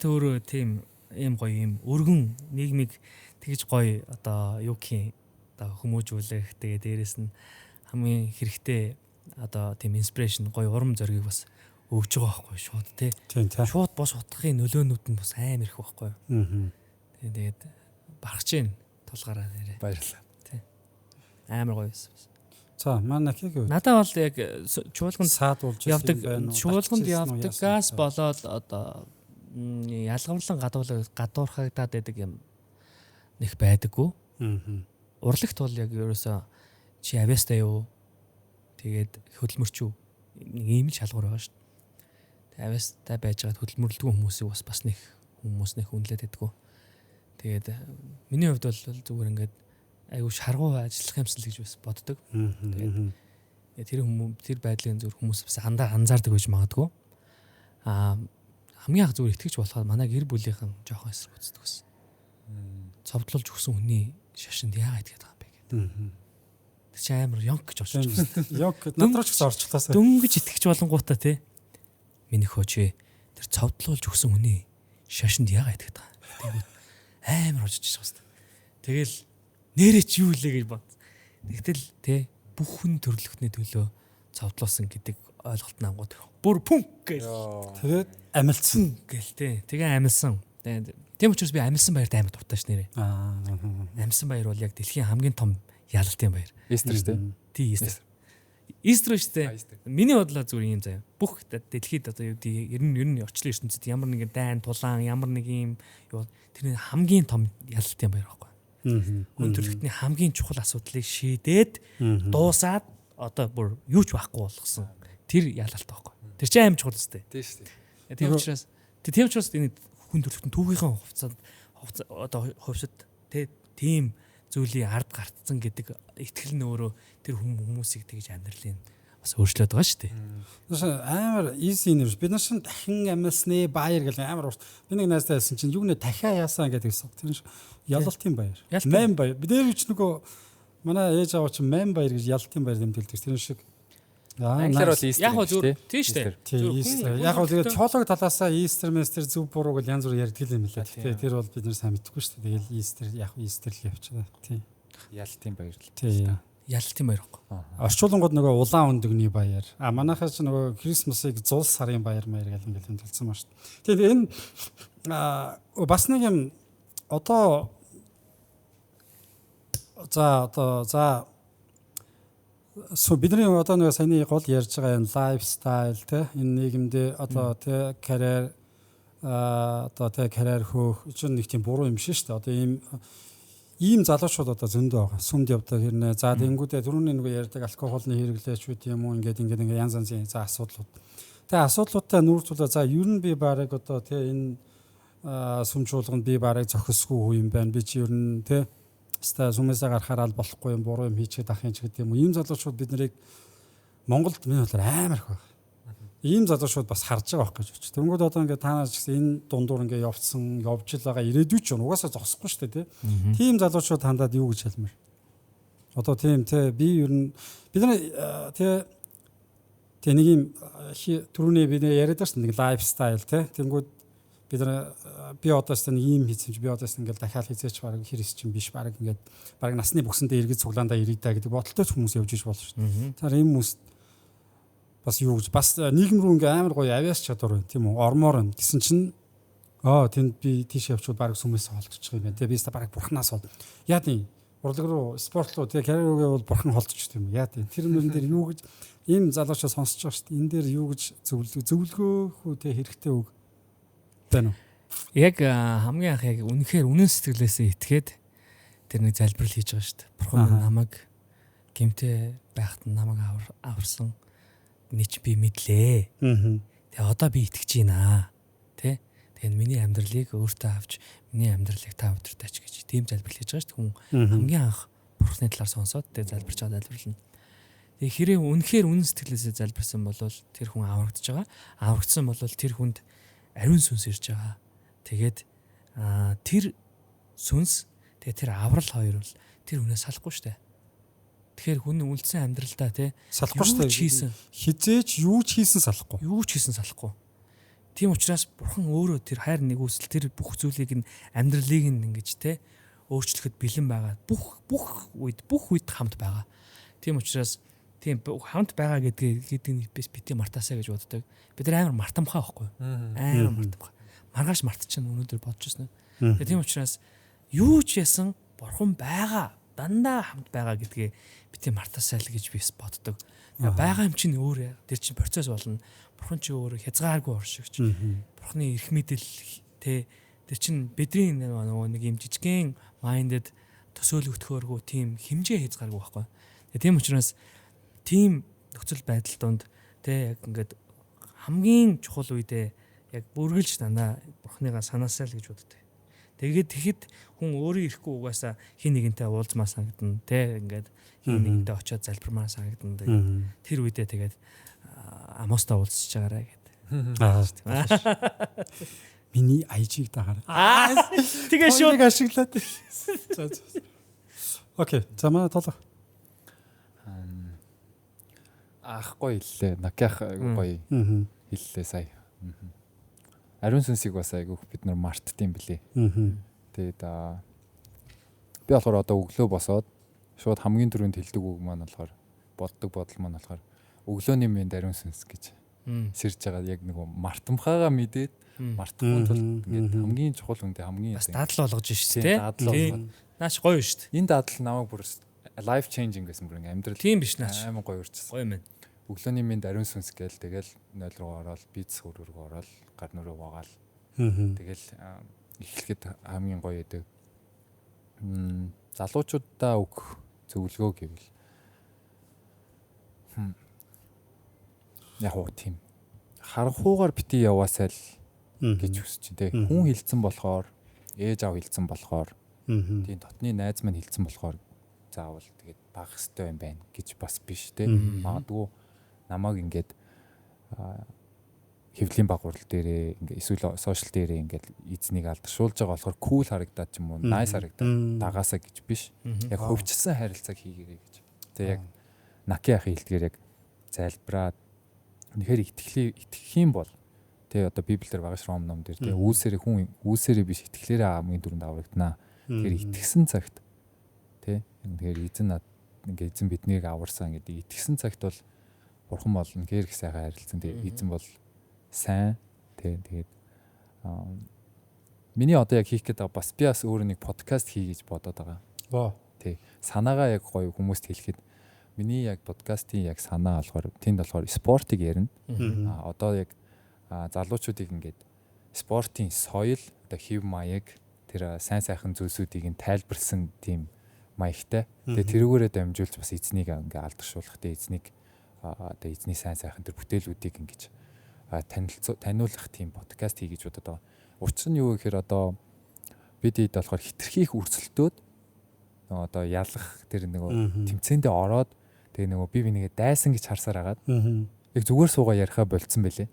өөрөө тийм ийм гоё ийм өргөн нийгмийг тэгж гоё одоо юу гэх юм одоо хүмүүжүүлэх тэгээ дээрэс нь хамгийн хэрэгтэй одоо тийм инспирэшн гоё урам зориг бас өгж байгаа байхгүй шууд тий. Шууд бос утгахын нөлөөнүүд нь бас амар их байхгүй. Тэгээд барахж гин тулгаараа нэрээ. Баярлалаа. Тий. Амар гоё байсан. За манай Накиг юу? Надад бол яг чуулганд саадуулж явдаг чуулганд явдаг газ болоод одоо ялгамлан гадуурхагдаад байдаг юм нэг байдаггүй. Урлагт бол яг ерөөсөө чи авьяастай юу? Тэгээд хөдөлмөрч юу? Нэг ийм л шалгуур байгаа шүү дээ. Тэгээд авьяастай байжгаад хөдөлмөрлөдгөө хүмүүсийг бас нэг хүмүүс нэг үнэлээд байдаггүй. Тэгээд миний хувьд бол зүгээр ингээд айгу шаргуу ажиллах юмсэл гэж бас боддог. Тэгээд тэр байдлын зөв хүмүүс бас анзаардаг байж магадгүй. Хамгийн анх зүгээр итгэж болоход манай гэр бүлийнхэн жоохон эсрэг үздэг гэсэн. Цовдлуулж өгсөн хүний шашинд яагаад итгэдэг юм бэ гэдэг. Тэр чи амар ёнк гэж орчих байсан. Ёнк надрууч гэсэн орчлоосаа. Дөнгөж итгэж болонгуудаа тий. Миний хөөч тэр цовдлуулж өгсөн хүний шашинд яагаад итгэдэг юм. Амар орж ичж байгаа. Тэгэл нэрээ чи юу лээ гэж бод. Тэгтэл тий бүх хүн төрлөختний төлөө цовдлуулсан гэдэг ойлголт нангууд бүр пүнк гэж. Тэгээд амилсан гэл тий. Тэгээ амилсан. Тийм учраас би амилсан баярт амар дуртай ш нэрээ. Амилсан баяр бол яг дэлхийн хамгийн том ялалтын баяр. Истер шүү дээ. Тий Истер. Истер шүү дээ. Миний бодлоор зүгээр юм заяа. Бүх дэлхийд одоо юу гэдэг ер нь орчлын ертөнцид ямар нэгэн дайн тулаан ямар нэг юм юу тэр хамгийн том ялалтын баяр байхгүй. Хүн төрөлхтний хамгийн чухал асуудлыг шийдээд дуусаад одоо бүр юу ч байхгүй болгосон. Тэр ялалт байхгүй. Тэр чинь аим чухал өстэй. Тийм шүү дээ. Тийм учраас энэ хүн төрөлхтөн түүхийнхээ хувьцаанд одоо хувьсад тийм зүйлийн ард гартсан гэдэг итгэл нь өөрөө тэр хүмүүсийг тэгж амьдралын бас өөрчлөөд байгаа шүү дээ. Амар easy нэрш бид нар шин дахин амилсны баяр гэл амар урт. Би нэг найзтай хэлсэн чинь юу нэ дахиа яасан гэдэг гэсэн. Тэр ялалтын баяр. Мэн баяр. Бид нэр ч нөгөө манай ээж аваа чинь мэн баяр гэж ялалтын баяр нэмдэлдэг. Тэр шиг англиар бол Easter яг зөв тийм шүү дээ. Яг бол тэгээд чоолог талаасаа Easter Master зөв буруу гэж янз бүр ярьдаг юм лээ. Тэгээд тэр бол бид нар сайн мэдэхгүй шүү дээ. Тэгэл Easter яг Easter л явчихна. Тийм. Ялалтын баяр л. Тийм. Ялалтын баяр байхгүй. Орчуулгууд нөгөө улаан өндөгний баяр. Манайхаа ч нөгөө Крисмасыг зул сарын баяр маяр гэл ингээд тэмдэглэсэн ба шүү дээ. Тэгээд энэ бас нэг юм одоо за бидний одоо нэг саяны гол ярьж байгаа энэ лайфстайл те энэ нийгэмдээ одоо те карьер одоо те карьер хөөх чинь нэг тийм буруу юм шиг шүү дээ. Одоо ийм залуучууд одоо зөндөө байгаа. Сүмд явдаг хэрнээ. За тэнгүүдээ түрүүний нэг ярьдаг алкогольны хэрэглээч үү юм уу ингээд янз янзын за асуудлууд. Тэгээ асуудлуудтай нүүртүүлээ. За ер нь би барыг одоо те энэ сүм чуулганд би барыг зохисгүй юм байна. Би чи ер нь те сүмээсээ гарахаар л болохгүй юм буруу юм хийчихэд ах юм ч гэдэг юм уу. Ийм залуучууд бид нарыг Монголд миний бодлоор амар их байна. Ийм залуучууд бас харж байгаа байх гэж бодчих. Тэнгүүд одоо ингээд та нар ч гэсэн энэ дундуур ингээд явж л байгаа ирээдүй ч угаасаа зогсохгүй шүү дээ тий. Тийм залуучууд хандаад юу гэж хэлмэр. Одоо тийм те би ер нь бид нар те нэг юм түрүүний би яриад байсан нэг лайфстайл те. Тэнгүүд бид нар би одоос нэг ийм хийсэн чи би одоос ингээд дахиад хийцээч баг хэрэг чинь биш баг ингээд баг насны бүксэндээ эргэж цуглаандаа ирээдээ гэдэг бодолтой хүмүүс явж иж болно шүү дээ. Тэгэхээр ийм хүмүүс бас юу гэж бас нийгэм рүү ингээм амар гоё авиас чадвар байна тийм үү ормоор байна гэсэн чинь тэнд би тийш явчихвал баг сүмээс холдчих юм байна тийм би өөртөө баг бурхнаас бол яа тийм урлаг руу спорт руу тийм карьер руугээ бол бурхан холдчих тийм үү яа тийм тэр мөрөн дээр юу гэж ийм залуучаа сонсож байгаа шүү дээ энэ дээр юу гэж зөвлөгөөхөө тийм хэрэгтэй үг байна уу яг хамгийн анх яг үнэхээр үнэн сэтгэлээсээ итгээд тэр нэг залбирал хийж байгаа шүү дээ бурхан намайг гэмтээ байхад намайг аварсан нийч би мэдлээ. Тэгээ одоо би итгэж байна. Тэ? Тэгэхээр миний амьдралыг өөртөө авч миний амьдралыг та өдөртөөч гэж тийм залбирал хийж байгаа шүү дээ. Хүн хамгийн анх бурхны талаар сонсоод тэгээ залбирч байгаа залбирлна. Тэгээ хэрэг үнэхээр үнэн сэтгэлээсээ залбирсан бол тэр хүн аврагдж байгаа. Аврагдсан бол тэр хүнд ариун сүнс ирж байгаа. Тэгээд тэр сүнс тэгээд тэр аврал хоёр бол тэр хүнээс салахгүй штэ. Тэгэхээр хүн үлдсэн амьдралдаа тий салахгүй юу ч шүү хийсэн. дээ. Хизээч юу ч хийсэн салахгүй. Юу ч хийсэн салахгүй. Тийм учраас бурхан өөрөө тэр хайр нэгүсэл тэр бүх зүйлийг нь амьдралыг нь ингэж те өөрчлөхөд бэлэн байгаа. Бүх үед хамт байгаа. Тийм учраас тийм хамт байгаа гэдгийг бити мартаасаа гэж боддог. Бид нар амар мартамхаа байхгүй юу? Амар мартамхаа. Маргааш мартчихна өнөөдөр бодож байна. Тэгээ тийм учраас юу ч ясан бурхан байгаа. Дандаа хамт байгаа гэдгээ бити мартаасаа л гэж би боддог. Байгаа юм чинь өөр. Тэр чинь процесс болно. Бурхан чи өөрөө хязгааргүй оршигч. Бурханы эрх мэдэл те тэр чин бидний нөгөө нэг юм жижигхэн майндед төсөөлөгдөхөөргүй тийм хэмжээ хязгааргүй байхгүй. Тийм учраас тийм нөхцөл байдал донд те яг ингээд хамгийн чухал үедээ яг бүргэлж дандаа бурханыгаа санаасаа л гэж боддог. Тэгэхэд хүн өөрөө ирэхгүй угаасаа хин нэгэнтэй уулзмаа санагдана те ингээд хин нэгэнтэй очиод залбирмаа санагдана. Тэр үедээ тэгээд амостаа уулзж байгаарай гэдэг. Миний IG-г дагаарай. Тэгээ шууд ашиглаад. Окей, за манай толго. Гоё хэллээ. Накиах гоё хэллээ сая. Ариун сүнсийг бас айгүйх бид нар мартдсан блий. Тэгээд би болохоор одоо өглөө босоод шууд хамгийн түрүүнд хэлдэг үг маань болохоор боддог бодол маань болохоор өглөөний минь ариун сүнс гэж сэрж байгаа яг нэг мартамхаагаа мэдээд мартахгүй тул ингээд хамгийн чухал хүндээ хамгийн бас дадал болгож шүү дээ. Дадал болгоод. Наач гоё шүү дээ. Энэ дадал намайг бүр life changing гэсэн бүр ингээд амьдрал тийм биш наач. Аймаг гоё урьдчилсан. Гоё юм. Өглөөний минь ариун сүнс гээл тэгэл 0 руу ороод бийц хөр рүү ороод гар нүрээ угаал. Тэгэл эхлэхэд хамгийн гоё өгдөг. Залуучуудаа өгөх зөвлөгөө гэвэл яг уу тийм харанхуугаар бити яваасай л гэж хүсэж дээ. Хүн хилцэн болохоор ээж аав хилцэн болохоор тийм дотны найз маань хилцэн болохоор заавал тэгээд баг хөстэй юм байна гэж бас биш те. Магадгүй намайг ингээд хэвлийн багварал дээрээ ингээд эсвэл сошиал дээрээ ингээд эзнийг алдаршуулж байгаа болохоор кул харагдаад ч юм уу найс харагдаад дагаасаа гэж биш. Яг хөвчсөн харилцааг хийгээрэй гэж. Тэгээ яг наки ахын хэлдгээр яг залбираад үнэхээр итгэх юм бол тэгээ одоо библиэр байгаа ш ром ном дээр тэгээ үүсээрээ хүн үүсээрээ биш итгэлээрээ хамгийн дөрөнд аврагдана. Тэгэхээр итгэсэн цагт тэгээ эзэн ингээд эзэн биднийг аварсан гэдэг итгэсэн цагт бол бурхан болно гэр их сайхан харилцсан. Тэгээ эзэн бол сайн тэгээд миний одоо яг хийх гэдэг бас би бас өөр нэг подкаст хий гэж бодоод байгаа. Тий. Санаагаа яг гоё хүмүүст хэлэхэд миний яг подкастын яг санаа болохоор тэнд болохоор спортыг ярина. Одоо яг залуучуудыг ингээд спортын соёл одоо хэв маяг тэр сайн сайхан зүйлсүүдийг нь тайлбарсан тийм маягтай. Тэгээ тэрүүгээрээ дамжуулж бас эзнийг ингээ алдаршуулах тэ эзнийг одоо эзний сайн сайхан тэр бүтээлүүдийг ингэж таниулах тийм подкаст хий гэж бодоод байгаа. Учир нь юу гэхээр одоо бид хэд болохоор хитрхийх өрсөлдөөд одоо ялах тэр нөгөө тэмцээндээ ороод тэгээ нөгөө би нэгээ дайсан гэж харсаар агаад яг зүгээр суугаа ярихаа болцсон байлээ.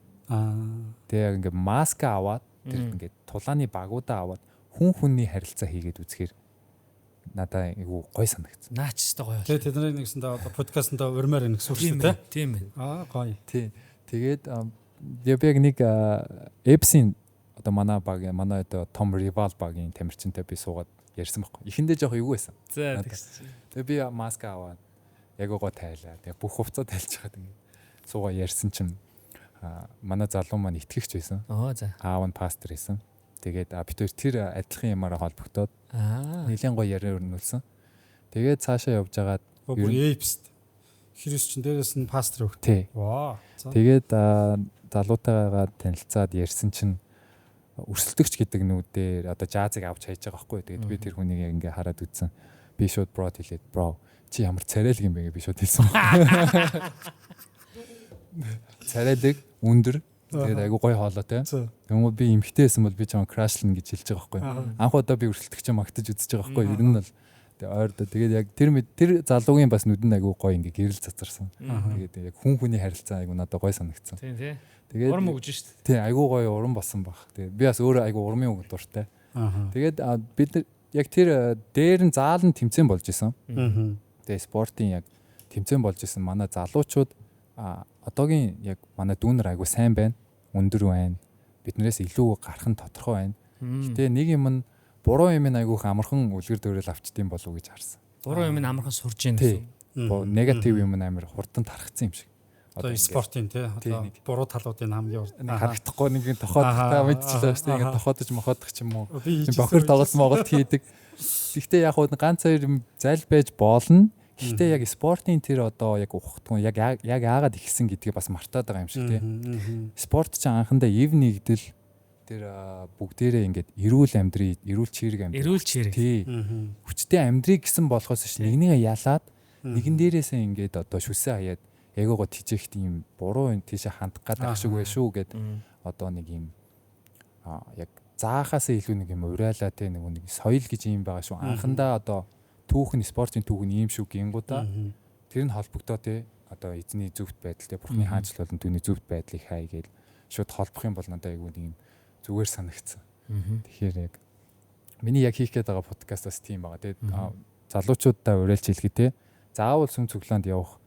Тэгээ яг ингээ маск аваад тэр ингээ тулааны багуудаа аваад хүний харилцаа хийгээд үзэхээр надаа айгу гой санагдсан. Наач өстой гоё. Тэгээ тэдний нэгсэндээ одоо подкастнда урмаар энэ гэсэн үг шүү дээ. Тийм ээ. Гоё. Тий. Тэгээд яг нэг Эпсийн одоо манай одоо Том Ривал багийн тамирчинтай би суугаад ярьсан байхгүй. Эхэндээ жоох эвгүй байсан. За тэгээ би маск аваад яг гоо тайлаа. Тэгээ бүх хувцас тайлж хаад ингэ суугаа ярьсан чинь манай залуу маань итгэгч байсан. За. Аав нь пастор байсан. Тэгээд бид тэр адилхан юмараа холбогдоод нэлийн гоё яриа өрнүүлсэн. Тэгээд цаашаа явж агаад бүр эйпст Христчин дээрээс нь пастор өг. Тий. Ваа. Тэгээд залуутайгаа танилцаад ярьсан чинь өрсөлдөгч гэдэг нүүдээр одоо жазыг авч хайж байгаа байхгүй. Тэгээд би тэр хүнийг яг ингээ хараад үзсэн. Би шууд брод хэлээд бро чи ямар царайлаг юм бэ гэж би шууд хэлсэн. Царайлаг өндөр тэгээд айгу гоё хоолойтой. Тэгмээ би эмхтэйсэн бол би ч крашлна гэж хэлж байгаа байхгүй. Анх удаа би өрсөлдөгч магтаж үзэж байгаа байхгүй. Ер нь бол ойрдоо тэгээд яг тэр залуугийн бас нүдэн айгу гоё ингээ гэрэл цацарсан. Тэгээд яг хүний харилцаа айгу надад гоё санагдсан. Тийм тий. Тэгээд Урам өгж шүү дээ. тий айгуу гоё урам болсон баг. Тэгээд би бас өөрөө айгуу урмын үг дуртай. Тэгээд бид нар яг тэр дээр нь заалан тэмцээн болж исэн. Тэгээд спортын яг тэмцээн болж исэн манай залуучууд одоогийн яг манай дүүнер айгуу сайн байна. Өндөр байна. Биднээс илүү гарах нь тодорхой байна. Гэтэ нэг юм нь буруу юм айгуух амархан үлгэр дуурайл авчдсан болов уу гэж харсан. Буруу юм амархан сурж яах гэсэн. Негатив юм амар хурдан тархацсан юм шиг. Одоо спортын тий одоо буруу талуудын хамгийн урд харагдахгүй нэг тохиодохтой мэдчихлээ шүү дээ. Ингээд тохиодож мохоодох ч юм уу. Бохир тоглолт хийдэг. Гэхдээ яг хуу ганц хоёр юм зайл байж болно. Гэхдээ яг спортын тэр одоо яг ухтгүй яг яагаад ихсэн гэдгийг бас мартаад байгаа юм шиг тий. Спорт ч анхандаа ив нэгдэл тэр бүгдээрээ ингээд эрүүл амьдрий, эрүүл чирэг амьдрий. Эрүүл чирэг. Тий. Хүчтэй амьдрий гэсэн болохоос ш нэгнийгээ ялаад нэгэн дээрээсээ ингээд одоо шүсээ хаяад ягоогоо тижээх тийм буруу юм тийшээ хандах гэдэг шиг байх шүү гэд одоо нэг юм яг заахаасаа илүү нэг юм урайлаа те нэг соёл гэж юм байгаа шүү. Анхандаа одоо түүхэн спортын түүхэн ийм шүү гингуудаа тэр нь холбогдоо те одоо эзний зөвхт байдал те бурхны хаанчлал болон түүний зөвхт байдлыг хай гээл шууд холбох юм бол надад айгүй нэг юм зүгээр санагдсан. Тэгэхээр яг миний яг хийх гээд байгаа подкастаас тийм байгаа. Тэгээд залуучуудаа уриалж хэлгээ те заавал сүм цуглаанд явах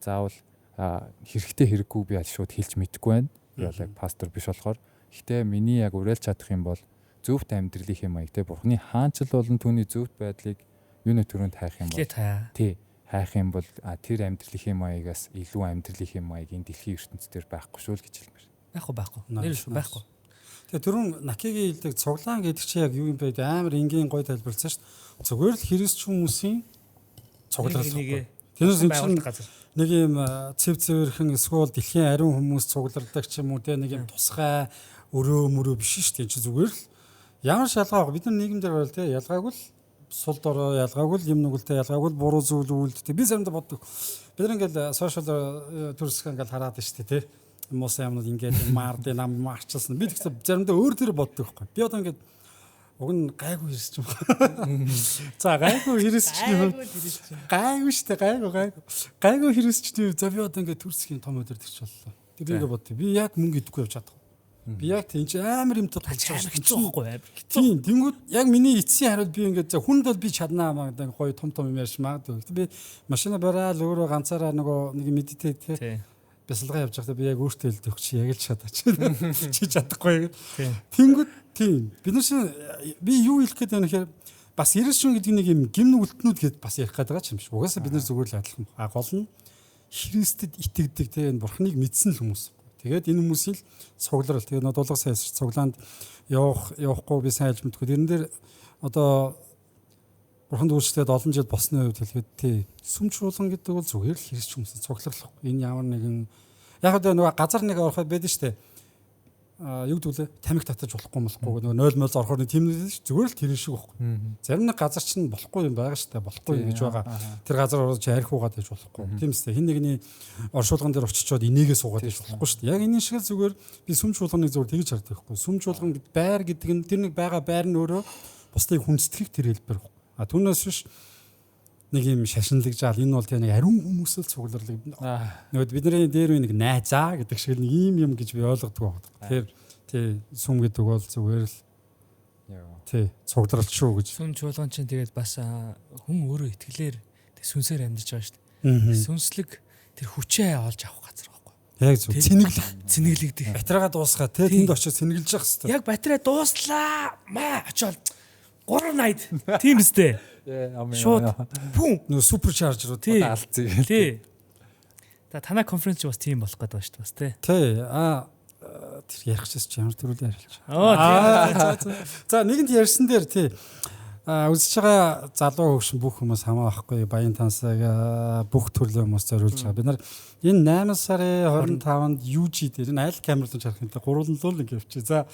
заавал хэрэгтэй хэрэггүй би шууд хэлж мэдэхгүй байна. Би бол яг пастор биш болохоор. Гэхдээ миний яг уриалж чадах юм бол зөвхт амьдралын маяг те бурхны хаанчл болон түүний зөвхт байдлыг юуны төрөнд хайх юм бол тий хайх юм бол тэр амьдралын маягаас илүү амьдралын маяг энэ дэлхийн ертөнцийн байхгүй шүү л гэж хэлмээр. Байхгүй. Нэр байхгүй. Тэгээ түрүүн Накигийн хэлдэг цуглаан гэдэг чинь яг юу юм бэ? Амар энгийн гой тайлбарласан шүү дээ. Зүгээр л христч хүмүүсийн цуглал. Тэрнээс нэг юм цэв цэвэрхэн эсвэл дэлхийн ариун хүмүүс цугладаг ч юм уу те нэг юм тусгай өрөө биш шүү дээ. Чи зүгээр л ямар шалгаа баг бид нар нийгэмдэр байл те ялгаагүй л сул дорой ялгаагүй л юм нүгэлтэй ялгаагүй л буруу зүйл үйлдэлтэй. Би заримдаа боддог. Бид нар ингээл сошиал төрсгөө ингээл хараад байна шүү дээ те. Мос юмнууд ингээд маард нам марчсан. Би тэгсэн заримдаа өөр төр боддог байхгүй. Би одоо ингээд уг нь гайгүй хэрсч юм. За гайгүй хэрсчний хувьд гайгүй штэ гайгүй хэрсчний хувьд за би одоо ингээд төрсгийн том өдөртөгч боллоо. Тэгээ би ингээд боддог. Би яг мөнгө идэхгүй явж чадах. Би яг тийм ч амар юмтай толцож хэцүү байхгүй амар. Тийм тэнгууд яг миний эцсийн хариуд би ингээд за хүнд бол би чаднаа маа гоё том юм ярьж магадгүй. Би машина бараал өөрөө ганцаараа нөгөө нэг медитейт тий бясалгаа явж байхдаа би яг өөртөө хэлдэг чи яг л чадаач. Чи чадахгүй. Тэнгүүд тийм бид нар би юу хэлэх гээд байна гэхээр бас 90 гэдэг нэг юм гим нүгэлтнүүд гээд бас ярих гээд байгаа юм шиг. Угаасаа бид нар зүгээр л адилхан. Гол нь Христэд итгэдэг те энэ бурхныг мэдсэн л хүмүүс. Тэгээд энэ хүмүүсийн л цугларал тэгээд дулга сайн цуглаанд явахгүй би сайн хэлж мэдгүй. Тэрэн дээр одоо бурханд үйлчлээд олон жил босны үед хэлгээд тий сүмжруулан гэдэг бол зүгээр л хэрч хүмүүсийн цугларлах. Энэ ямар нэгэн яг одоо нөгөө газар нэг ороход байдаг штэ. Юу гэдүүлээ тамхи татаж болохгүй нөгөө 0 мол орохоор нэг тийм зүгээр л тэр шиг байхгүй. Зарим нэг газар чинь болохгүй юм байгаа штэ. Болохгүй гэж байгаа. Тэр газар орж арх угаад байж болохгүй. Тийм үстэй. Хин нэгний оршуулган дээр очичоод инээгээ суугаад байж болохгүй штэ. Яг энэ шиг л зүгээр би сүмжруулганыг зүгээр тэгж хардаг байхгүй. Сүмжруулган байр гэдэг нь тэр нэг байгаа байр нь өөрөө бусдыг хүндэтгэх тэр хэлбэр. Түүнээс биш нэг юм шашинлагжаал энэ бол тийм нэг ариун хүмүүсэл цугларлаг. Нөгөө бидний дээр нэг найзаа гэдэг шиг нэг юм гэж би ойлгодог байна. Тэр сүм гэдэг бол зүгээр л тий цугларч шүү гэж. Сүм чуулган чинь тэгээд бас хүн өөрөө итгэлээр сүнсээр амьдарч байгаа шүү дээ. Сүнслэг тэр хүчээ олж авах газар байхгүй. Яг зөв. Цэнэглэгдэх. Батарейгаа дуусгаад тэнд очиж цэнэглэж явах хэрэгтэй. Яг батарей дууслаа. Маа очоод 380 тийм үстэй. Шууд пүн нөө супер чаржер алдсан. Тий. Танай конференц бас тийм болох гэдэг шүү дээ бас тий. Тий. Тэр ярих чис чи ямар төрөөр ярилж. За нэгэнт ярьсан дээр тий. Үзэж байгаа залуу хөвшин бүх хүмүүс хамаа байхгүй баян тансаг бүх төрлийн хүмүүс зориулж байгаа. Бид нар энэ 8 сарын 25-нд UG дээр энэ айл камерын чархантай гурванлуул нэг явчих. За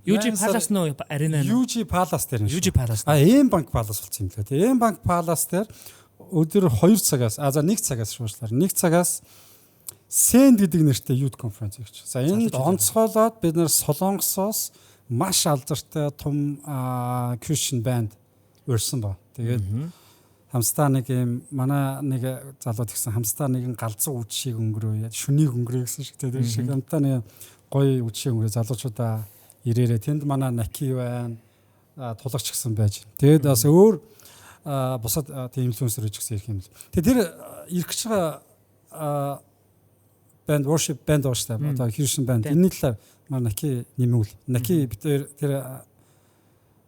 UG Palace нөө арена нөө UG Palace дээр UG Palace. M Bank Palace болсон юм лээ. Тэгээ M Bank Palace дээр өдөр 2 цагаас за 1 цагаас шуушлаар 1 цагаас Send гэдэг нэртэй youth conference гэж. За энд онцгойлоод бид нар Солонгосоос маш алдартай том Christian band урьсан ба. Тэгээд хамстаа нэг юм манай нэг залууд гэсэн хамстаа нэгэн галзуу үдшийг өнгөрөө шүнийг өнгөрөө гэсэн шиг тэр шиг хамтаа нэг гоё үдшийг өнгөрөө залуучуудаа ирээрээ тэнд манай Наки байна тулгарч гисэн байж. Тэгээд бас өөр бусад тийм инфлюенсер гэж гисэн ирэх юм л. Тэгээд тэр ирэх гэж байгаа band worship band ууштай одоо Christian band энэ талаар манай Наки нэмвэл Наки бид тэр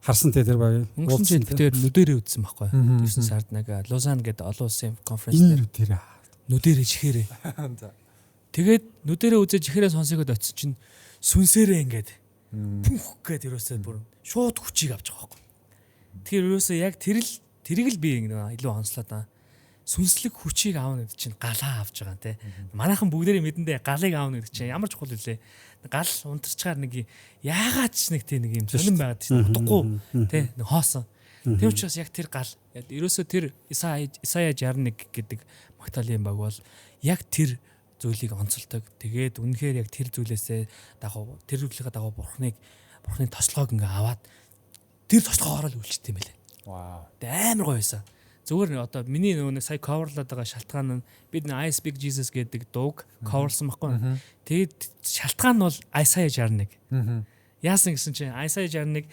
харсан тэр баг өнгөрсөн жил бид нүдэрээ үзсэн байхгүй. 9 сард нэг Лозан гэдэг олон улсын конференц дээр нүдэрээ чихээрээ. Тэгээд нүдэрээ үзэж чихээрээ сонсогод очиж чинь сүнсээрээ ингээд пүх гэд ерөөсөө бүр шууд хүчийг авч байгаа байхгүй. Тэгэхээр ерөөсөө яг тэрийг л би илүү онцлоо да. Сүнслэг хүчийг аавна гэдэг чинь галаа авч байгаа те. Манайхан бүгдээрээ мэдэндээ галыг аавна гэдэг чинь ямар чухал вэ? Гал унтарчгаар нэг яагаад ч нэг тийм нэг юм сонирн байгаад тийм утгагүй те нэг хоосон. Тийм учраас яг тэр гал ерөөсөө тэр Исая 61 гэдэг магтаалын баг бол яг тэр зүйлийг онцолдог. Тэгээд үнэхээр яг тэр зүйлээсээ дагуу тэр зүйлийнхээ дагуу бурхны тослогоог ингээ аваад тэр тослогоороо л үйлчтэй юм байлээ. Вау. Тэгээд амар гоё байсан. Зүгээр одоо миний нөгөө сая coverлаад байгаа шалтгаан нь бид I Speak Jesus гэдэг дууг coverсан байхгүй. Тэгээд шалтгаан нь бол Isaiah 61. Яасан гэсэн чинь Isaiah 61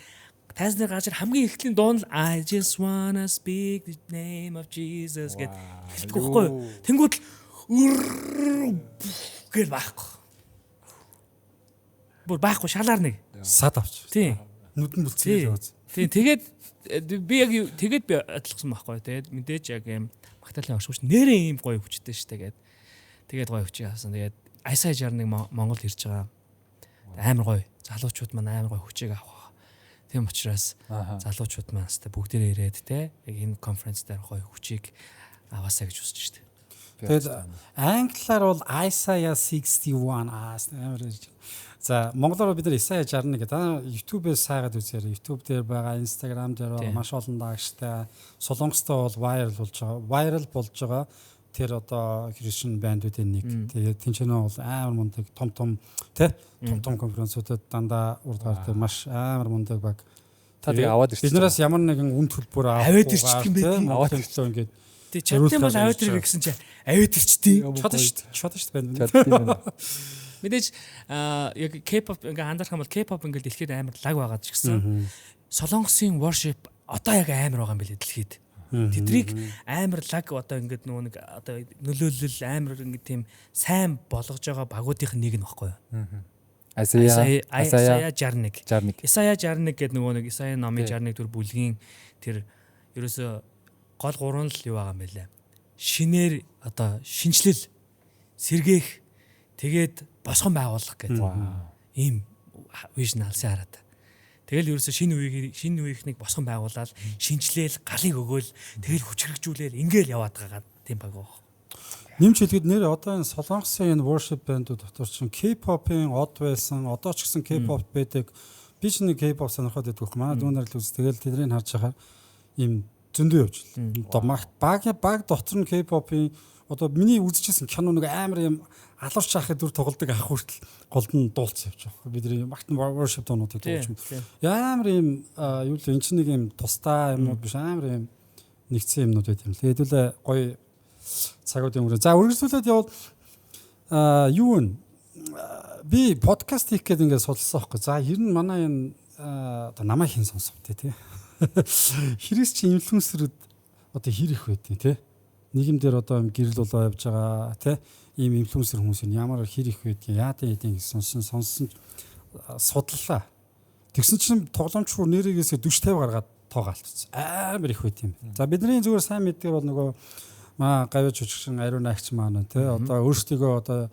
тайзны газар хамгийн эхлийн дуу нь I just wanna speak the name of Jesus гэдэг хэлэхгүй. Тэнгүүд гэл байхгүй. Бүр байхгүй шалаар нэг сад авч. Тийм. Нүдэн бүлцээ яваад. Тийм тэгээд би яг тэгээд би атлахсан байхгүй. Тэгээд мэдээж яг юм магтаалын оршууч нэрээ ийм гоё хүчтэй шүү тэгээд гоё хүчийг авсан. Тэгээд Isaiah 61 Монгол ирж байгаа. Амар гоё. Залуучууд маань амар гоё хүчийг авах. Тийм учраас залуучууд маань хэвээр бүгдээрээ ирээд те яг энэ конференц дээр гоё хүчийг аваасаа гэж хүсэж штэ. Тэгээд англиар бол Isaiah 61 амар. За монголоор бид нар Исая 61 гэдэг YouTube-ээс сайгаад үзээрэй. YouTube дээр байгаа, Instagram дээр байгаа маш олон даагчтай. Солонгостой бол viral болж байгаа. Тэр одоо Christian band-уудын нэг. Тэгээд тэнцэнэ бол амар мундаг том конференцуудад дандаа урдгаар дээр маш амар мундаг баг. Та тэгээ аваад ирчих. Биднээс ямар нэгэн үн төлбөр аваад ирчих юм бэ тийм аваад ирчихлээ ингээд. Тэг чадсан бол аваад ирэх гэсэн чинь аваад ирчтий. Чадсан шүү дээ. Мэдээж яг K-pop ингээ анзаарах юм бол K-pop ингээ дэлхийд амар лаг байгаа ч гэсэн Солонгосын worship одоо яг амар байгаа юм билээ дэлхийд. Тэдрийг амар лаг одоо ингээ нөгөө нэг одоо нөлөөлөл амар ингээ тийм сайн болгож байгаа багуудынх нь нэг нь баггүй юу? Isaiah 61. Isaiah 61 гэдэг нөгөө нэг Isaiah номын 61 дүр бүлгийн тэр ерөөсө гол гурван л юу байгаа юм бэлээ. Шинээр одоо шинчлэл сэргээх тэгээд босгон байгуулах гэдэг. Ийм вижн алсын хараад. Тэгэл ерөөсө шинэ үеийнхнийг босгон байгуулаад шинжлээл галыг өгөөл тэгэл хүчрэгжүүлээл ингээл яваад байгаа тийм баг баг. Нэмж хэлгээд нэр одоо энэ солонгосын энэ worship band-ууд дотор чинь K-pop-ын од байсан, одоо ч гэсэн K-pop байдаг. Би ч нэг K-pop сонирхоод байдаг. Манай дүүнэр л үз. Тэгэл тэднийг харж байгаа ийм зөндөө явж л. Одоо баг дотор нь K-pop-ийн одоо миний үзчихсэн кино нэг амар юм алуурч ахад дүр тоглодог ах хүртэл голд нь дуулц явж байгаа. Бидний магтан worship доонуудыг дуулж байна. Амар юм юу л энэ чинь нэг юм тусдаа юмнууд биш амар юм нэгдсэн юмнууд байт юм л. Хэдүүлээ гоё цагуудын өнгөрөө. За үргэлжлүүлээд явал юу вэ? Би подкаст хийх гэдэг ингээд судалсан байхгүй. За ер нь манай энэ одоо намайг хэн сонсов тий. Христ чи инфлюенсерүүд одоо хэр их байдیں۔ Тий. Нийгэмдэр одоо гэрэл болоо явж байгаа тий. Ийм инфлюенсер хүмүүс нь ямар хэр их байдیں۔ Яадаг гэдэг сонсон судлаа. Тэгсэн чинь тоглоомчгүй нэрийгээсээ 40-50 гаргаад тоогаалтсан. Амар их байт юм. За бидний зүгээр сайн мэддгээр бол нөгөө гавьж жүжигчин ариун агч маань тий одоо өөрсдөө одоо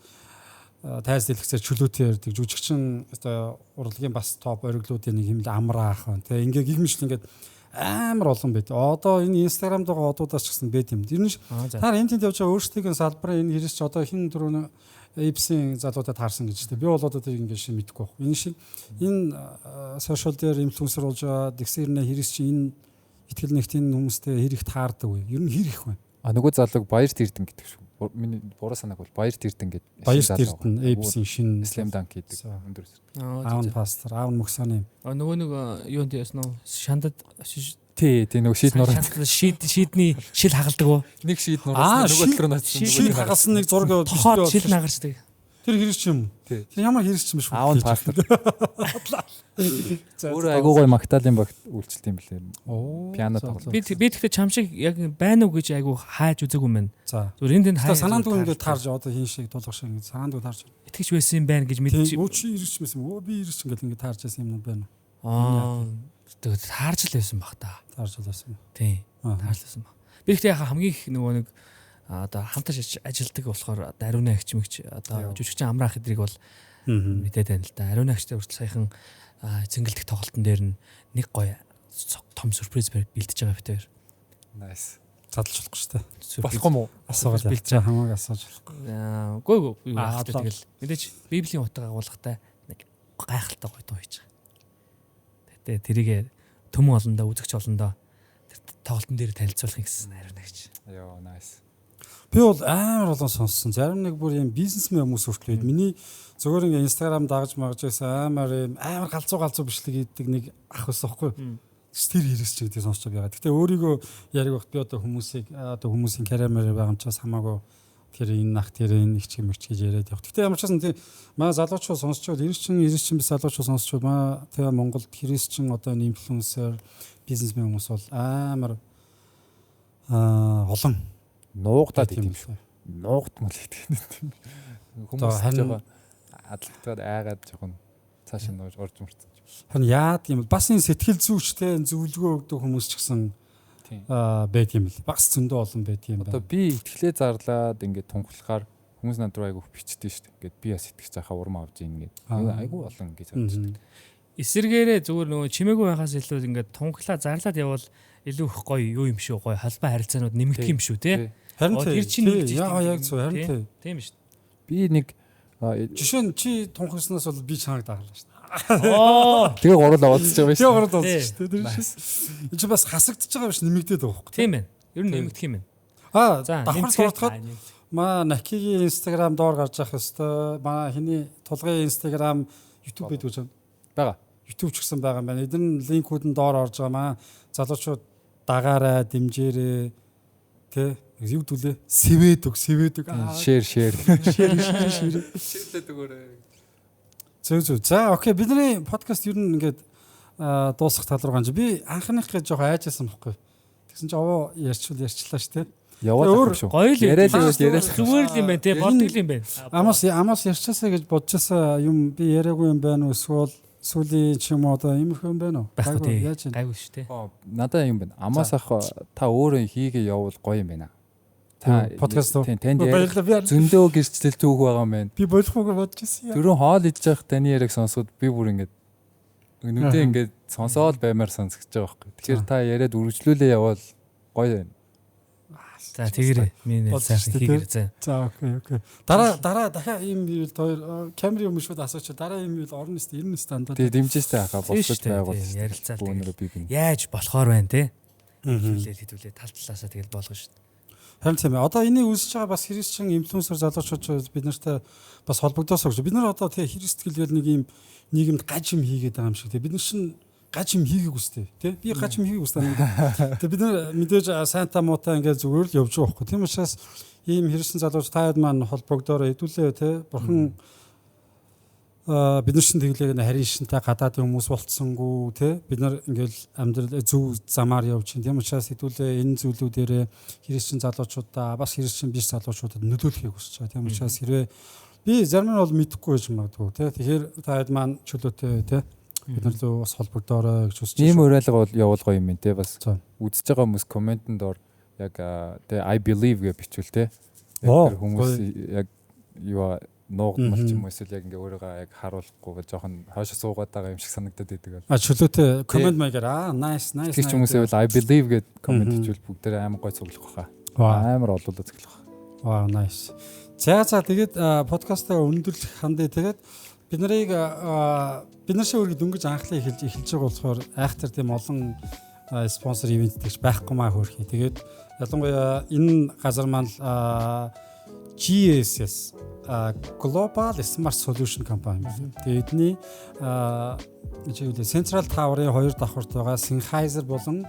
тайз дэлгэцээр чөлөөтэй ярддаг жүжигчин одоо урлагийн бас топ ориглуудын нэг юм л амраа ах байна тий ингээ гих мэт ингээд амар олон байд. Одоо энэ Instagram дээр одуудаас ч гэсэн байд юм. Ер нь та энэ тэнд явж байгаа өөрсдийн салбарын энэ хэрэгч одоо хин дөрөв эпсийн залуудад таарсан гэж тий би бол одоо тэр ингээ шин мэдэхгүй байна. Энэ шиг энэ сошиал дээр инфлюенсер болж байгаа дэгсэрнэ хэрэгч энэ итгэл нэгтийн хүмүүстэй хэрэг таардаг вэ? Ер нь хэр их вэ? Нөгөө залууг Баяр Тэрдэн гэдэг шүү. Миний буруу санааг бол Баяр Тэрдэн гэдэг. Баяр Тэрдэн эпсийн шинэ Slam Dunk гэдэг өндөр. Аав пастор, аав мөхсөний. Нөгөө нэг юунд яасан уу? Шандад Тий нөгөө шийд нураад. Шийдний шил хагалдаг уу? Нэг шийд нураас нөгөө руу нацсан. Шил хагалсан нэг зураг явуулж Тохоод шил нагарчдаг. Тэр хэрэгч юм. Тэр ямар хэрэгч юм бэ шүү. Аав нь партнер. Өөрөө айгуу гоё Магдалины багт үйлчлэлт юм билээ. Пиано тоглох. Би тэгэхээр чам шиг яг байна уу гэж айгуу хайж үзээгүй мэн. Зүгээр энд хайж. Санаанд үн ингээд таарж одоо хин шиг тулгах шиг ингээд санаанд үн таарж. Итгэж байсан юм байна гэж мэдчих. Өө чи хэрэгч байсан юм. Би хэрэгч ингээд ингээд таарж байсан юм байна. Тэгээд таарж л байсан баг та. Таарж л байсан. Тийм. Таарж л байсан баг. Би гэхдээ яг хамгийн их нөгөө нэг одоо хамтарч ажилдаг болохоор ариуна агч мэгч одоо жүжигчин амраах эдрийг бол мэдээд байна л да. Ариуна агчтай хүртэл саяхан цэнгэлдэх тоглолтын дээр нэг гоё том сюрприз бэлдэж байгаа битээр. Nice. Задлж болохгүй шүү дээ. Болох юм уу? Асуугаад бэлдэж байгаа хамааг асууж болохгүй. Гүү тэгэл мэдээч Библийн утга агуулгатай нэг гайхалтай гоё дуу хийж байгаа. Тэгээ тэрийг төмөн олондоо үзэгч олондоо тэр тоглолтын дээр танилцуулах гэсэн ариуна агч. Йоо, nice. Би бол амар олон сонссон. Зарим нэг бүр юм бизнесмен хүмүүс хүртэл байд. Миний зөвхөн ингээ Instagram дагаж магаж байсан амар галзуу бичлэг хийдэг нэг ах байсан байхгүй. Тэр хэрэгсч гэдэг сонсч байгаа. Гэтэ өөрийгөө яриг багт би одоо хүмүүсийн карьерээр байгаа юм чаас хамаагүй тэр энэ ах тэр энэ их чимэрч гэж яриад явах. Гэтэ ямар ч байсан тийм маа залуучууд сонсчвол 90 чинь биш залуучууд сонсчвол маа тэгээ Монголд хэрэгсчин одоо инфлюенсер бизнесмен хүмүүс бол амар олон нуугдаад идэв шүү. Нуугдмал идэв юм. Хүмүүс жоохон адлагтаад айгаад жоохон цааш нь орж мөрцөн. Харин яад юм бас энэ сэтгэл зүйчтэй зөвлөгөө өгдөг хүмүүс ч гэсэн байт юм л. Багс зөндөө олон байт юм байна. Одоо би итгэлээ зарлаад ингээд тунхлахаар хүмүүс над руу айгу бичдэг шүү дээ. Ингээд би бас итгэж захаа урам авж ийн ингээд. Айгу олон гэж бодчих. Эсэргээрээ зүгээр нөгөө чимээгүй байхаас илүү ингээд тунхлаа зарлаад явбал илүү их гоё юу юм шүү гоё халбаа харилцаанууд нэмэгдэх юм шүү те. Харин тэр чинь нэг яг зөв харин тийм шүү. Би нэг жишээ нь чи тунхаснаас бол би чанаг дагалаа шүү. Тэгээ гурал уулзж байгаа шүү. Тэгээ гурал уулзж шүү. Тэр чинь энэ бас хасагдчихж байгаа биш нэмэгдээд байгаа байхгүй. Тийм байна. Ер нь нэмэгдэх юм байна. Давхар суртахад маа Накигийн Instagram доор гарч явах ёстой. Маа хиний тулгын Instagram YouTube гэдэг үү? Бага. YouTube ч гэсэн байгаа юм байна. Эдгээр линкүүд нь доор орж байгаа маа. Залуучууд дагаарай, дэмжээрэй. Тэ юу дүүлээ? Сэвэдэг. Шеэр. Шеэрлээд өгөөрэй. Зөв. За окей, бидний подкаст ер нь ингээд дуусах тал руу ганж. Би анхных гэж жоох айжсан байхгүй. Тэгсэн чинь овоо ярьчлаа шүү дээ. Яваад шүү. Гоё л яриад зүгээр л юм байна те. Болдог юм байна. Амаас ярьчаасаа гэж бодчихсан юм би яриаггүй юм байна уу эсвэл сүүлийн ч юм уу одоо иймэрхүү юм байна уу? Гайгүй шүү дээ. Надад юм байна. Амаас ах та өөрөө хийгээ явуул гоё юм байна. Та подкаст танд зөндөө гэрчлэл түүх байгаа юм байна. Би болохгүй бодож ирсэн. Дөрөв хоол идж явах таны яриг сонсоод би бүр ингээд өнөөдөө ингээд сонсоод баймаар сонсож байгаа байхгүй. Тэгэхээр та яриад үргэлжлүүлээ явбал гоё байна. За тэгэрэй. Миний сайхан хийгэр заа. За окей. Дараа дахиад ийм бийл хоёр камерын өмнө шууд асууч. Дараа ийм бийл орно өстэй 90 стандартаа. Тэгээ дэмжээстэй хаа болчиход байгуул. Ярилцаал. Яаж болохоор байна те? Хэдүүлээ тал талаасаа тэгэл болгоно шүү дээ. Харин тийм ээ. Одоо энийг үүсэж байгаа бас христчин инфлюенсер залуучууд бид нартай бас холбогдосоо гэж. Бид нар одоо тэгээ христтгэл нэг ийм нийгэмд гаж юм хийгээд байгаа юм шиг. Бид нар шин гаж юм хийгээгүй үстэй. Тэ? Би гаж юм хийгээгүй үстэй. Тэгээ бид нар мэдээж сайнта муутай ингээд зүгээр л явж байгаа байхгүй. Тийм учраас ийм христчин залууч таад маань холбогдороо хэдүүлээ тэ. Бурхан бид нар шин тэглээг харин шинтэй гадаадын хүмүүс болцсонгүй тий бид нар ингээл амьдрал зөв замаар явж чинь тийм учраас хэдүүлээ энэ зүйлүүдээр христчин залуучуудаа бас христчин биш залуучуудад нөлөөлөхийг хүсэж байгаа тийм учраас хэрвээ би зарим нь бол мэдэхгүй байж магадгүй тий тэгэхээр таад маань чөлөөтэй тий бид нар зөв бас холбогдоорой гэж хүсэж байна. Ийм уриалга бол явуулгаа юм тий бас үзэж байгаа хүмүүс комментэнд ор яг тий I believe гэж бичвэл тий хүмүүс яг юу нуугдмал ч юм уу эсвэл яг ингээ өөрийгөө яг харуулахгүй жоохон хойш суугаад байгаа юм шиг санагдаад байдаг. Чөлөөтэй комент маягаар nice. Тэгж хүмүүсээ бол I believe гэд комент хийвэл бүгдээ амар гой цуглах баха. Амар олуулаад цуглах. Wow nice. За тэгээд подкастаа өндөрлөх хандаа тэгээд бид нар шиг үргэлж дөнгөж анхлаа эхэлж байгаа болохоор айхтар тийм олон спонсор ивент гэж байхгүй маа хөөрхий. Тэгээд ялангуяа энэ газар маань GSS Global Smart Solution компани юм. Тэгээд эдний Central Tower-ын хоёр давхарт байгаа Sennheiser болон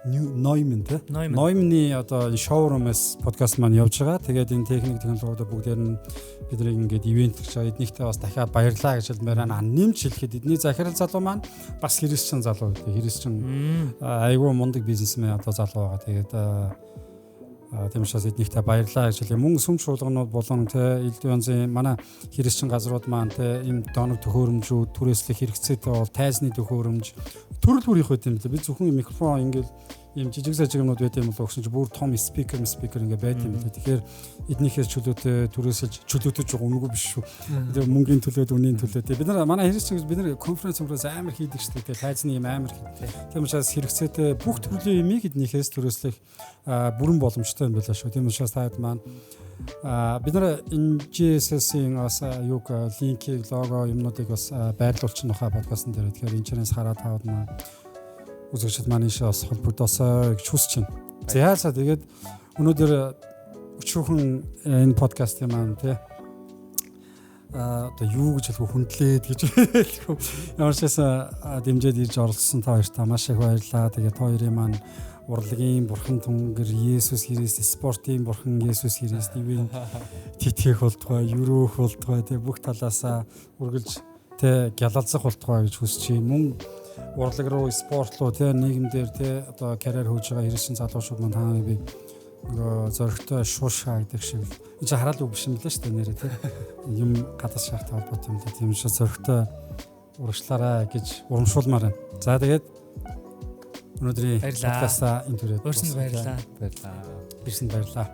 Neumann те. Neumann-ы одоо шоурумээс подкаст маань явж байгаа. Тэгээд энэ техник технологиудаа бүгдээр нь бидний ингээд ивент гэж байгаа. Эднийхтэй бас дахиад баярлаа гэж хэлмээр нэмж хэлэхэд эдний захирал залуу маань бас Христчэн залуу. Христчэн айгүй мундаг бизнесмен одоо залуу байгаа. Тэгээд тийм учраас эднийхтэй баярлаа гэж хэлээ. Мөн сүм чуулганууд болон те элдв янзын манай Христчэн газрууд маань те ийм доног төхөөрөмжүүд түрээслэх хэрэгцээтэй бол тайзны төхөөрөмж төрөл бүрийнх байт юм л. Би зөвхөн микрофон ингээл ийм жижиг сажиг юмнууд байт юм бол өгсөн чи бүр том спикер ингээ байт юм л. Тэгэхээр эднийхээс чөлөөтэй түрээсэлж байгаа үнэгүй биш шүү. Тэгээ мөнгөний төлөөд үнийн төлөөд бид нар манай Христчэн бид нар конференц амар хийдэг шүү дээ. Тайзны юм амар хийдэг. Тийм учраас хэрэгцээтэй бүх төрлийн юмыг эднийхээс түрээслэх бүрэн боломжтой юм байлаа шүү. Тийм учраас таад маань бид нар энэ GSS-ийн бас юг линкийг лого юмнуудыг бас байрлуулчихна хаа подкастн дээр. Тэгэхээр энэ чанаас хараад тавд маань үзэгчд маань ийшээ бас холбогдосоо гэж хүсэж байна. За яалаа тэгээд өнөөдөр өчүүхэн энэ подкастын маань тий одоо юу гэж хэлэх хүндлээд гэж хэлэх. Ямар ч байсан дэмжиж ирж оролцсон та хоёрт маш их баярлалаа. Тэгээд хоёрын маань урлагийн бурхан Түнгэр Есүс Христ, спортын бурхан Есүс Христ ивэн тэтгэх болтугай, юрөөх болтугай тэг бүх талаасаа үргэлж тэг гялалзах болтугай гэж хүсэж байна. Мөн урлаг руу, спорт руу тэг нийгэмдэр тэг одоо карьер хөөж байгаа Христчэн залуучууд маань таа би нөгөө зөрөгтэй шуушаа гэдэг шиг энэ ч хараал үг биш юм лээ шүү дээ нэрээ тэг юм гадаас шахтай холбоотой юм л тийм шиг зөрөгтэй урагшлаарай гэж урамшуулмаар байна. За тэгээд өнөөдрийн подкастаа энэ түрээд өөрсөнд баярлалаа. Баярлалаа. Бирсэнд баярлалаа.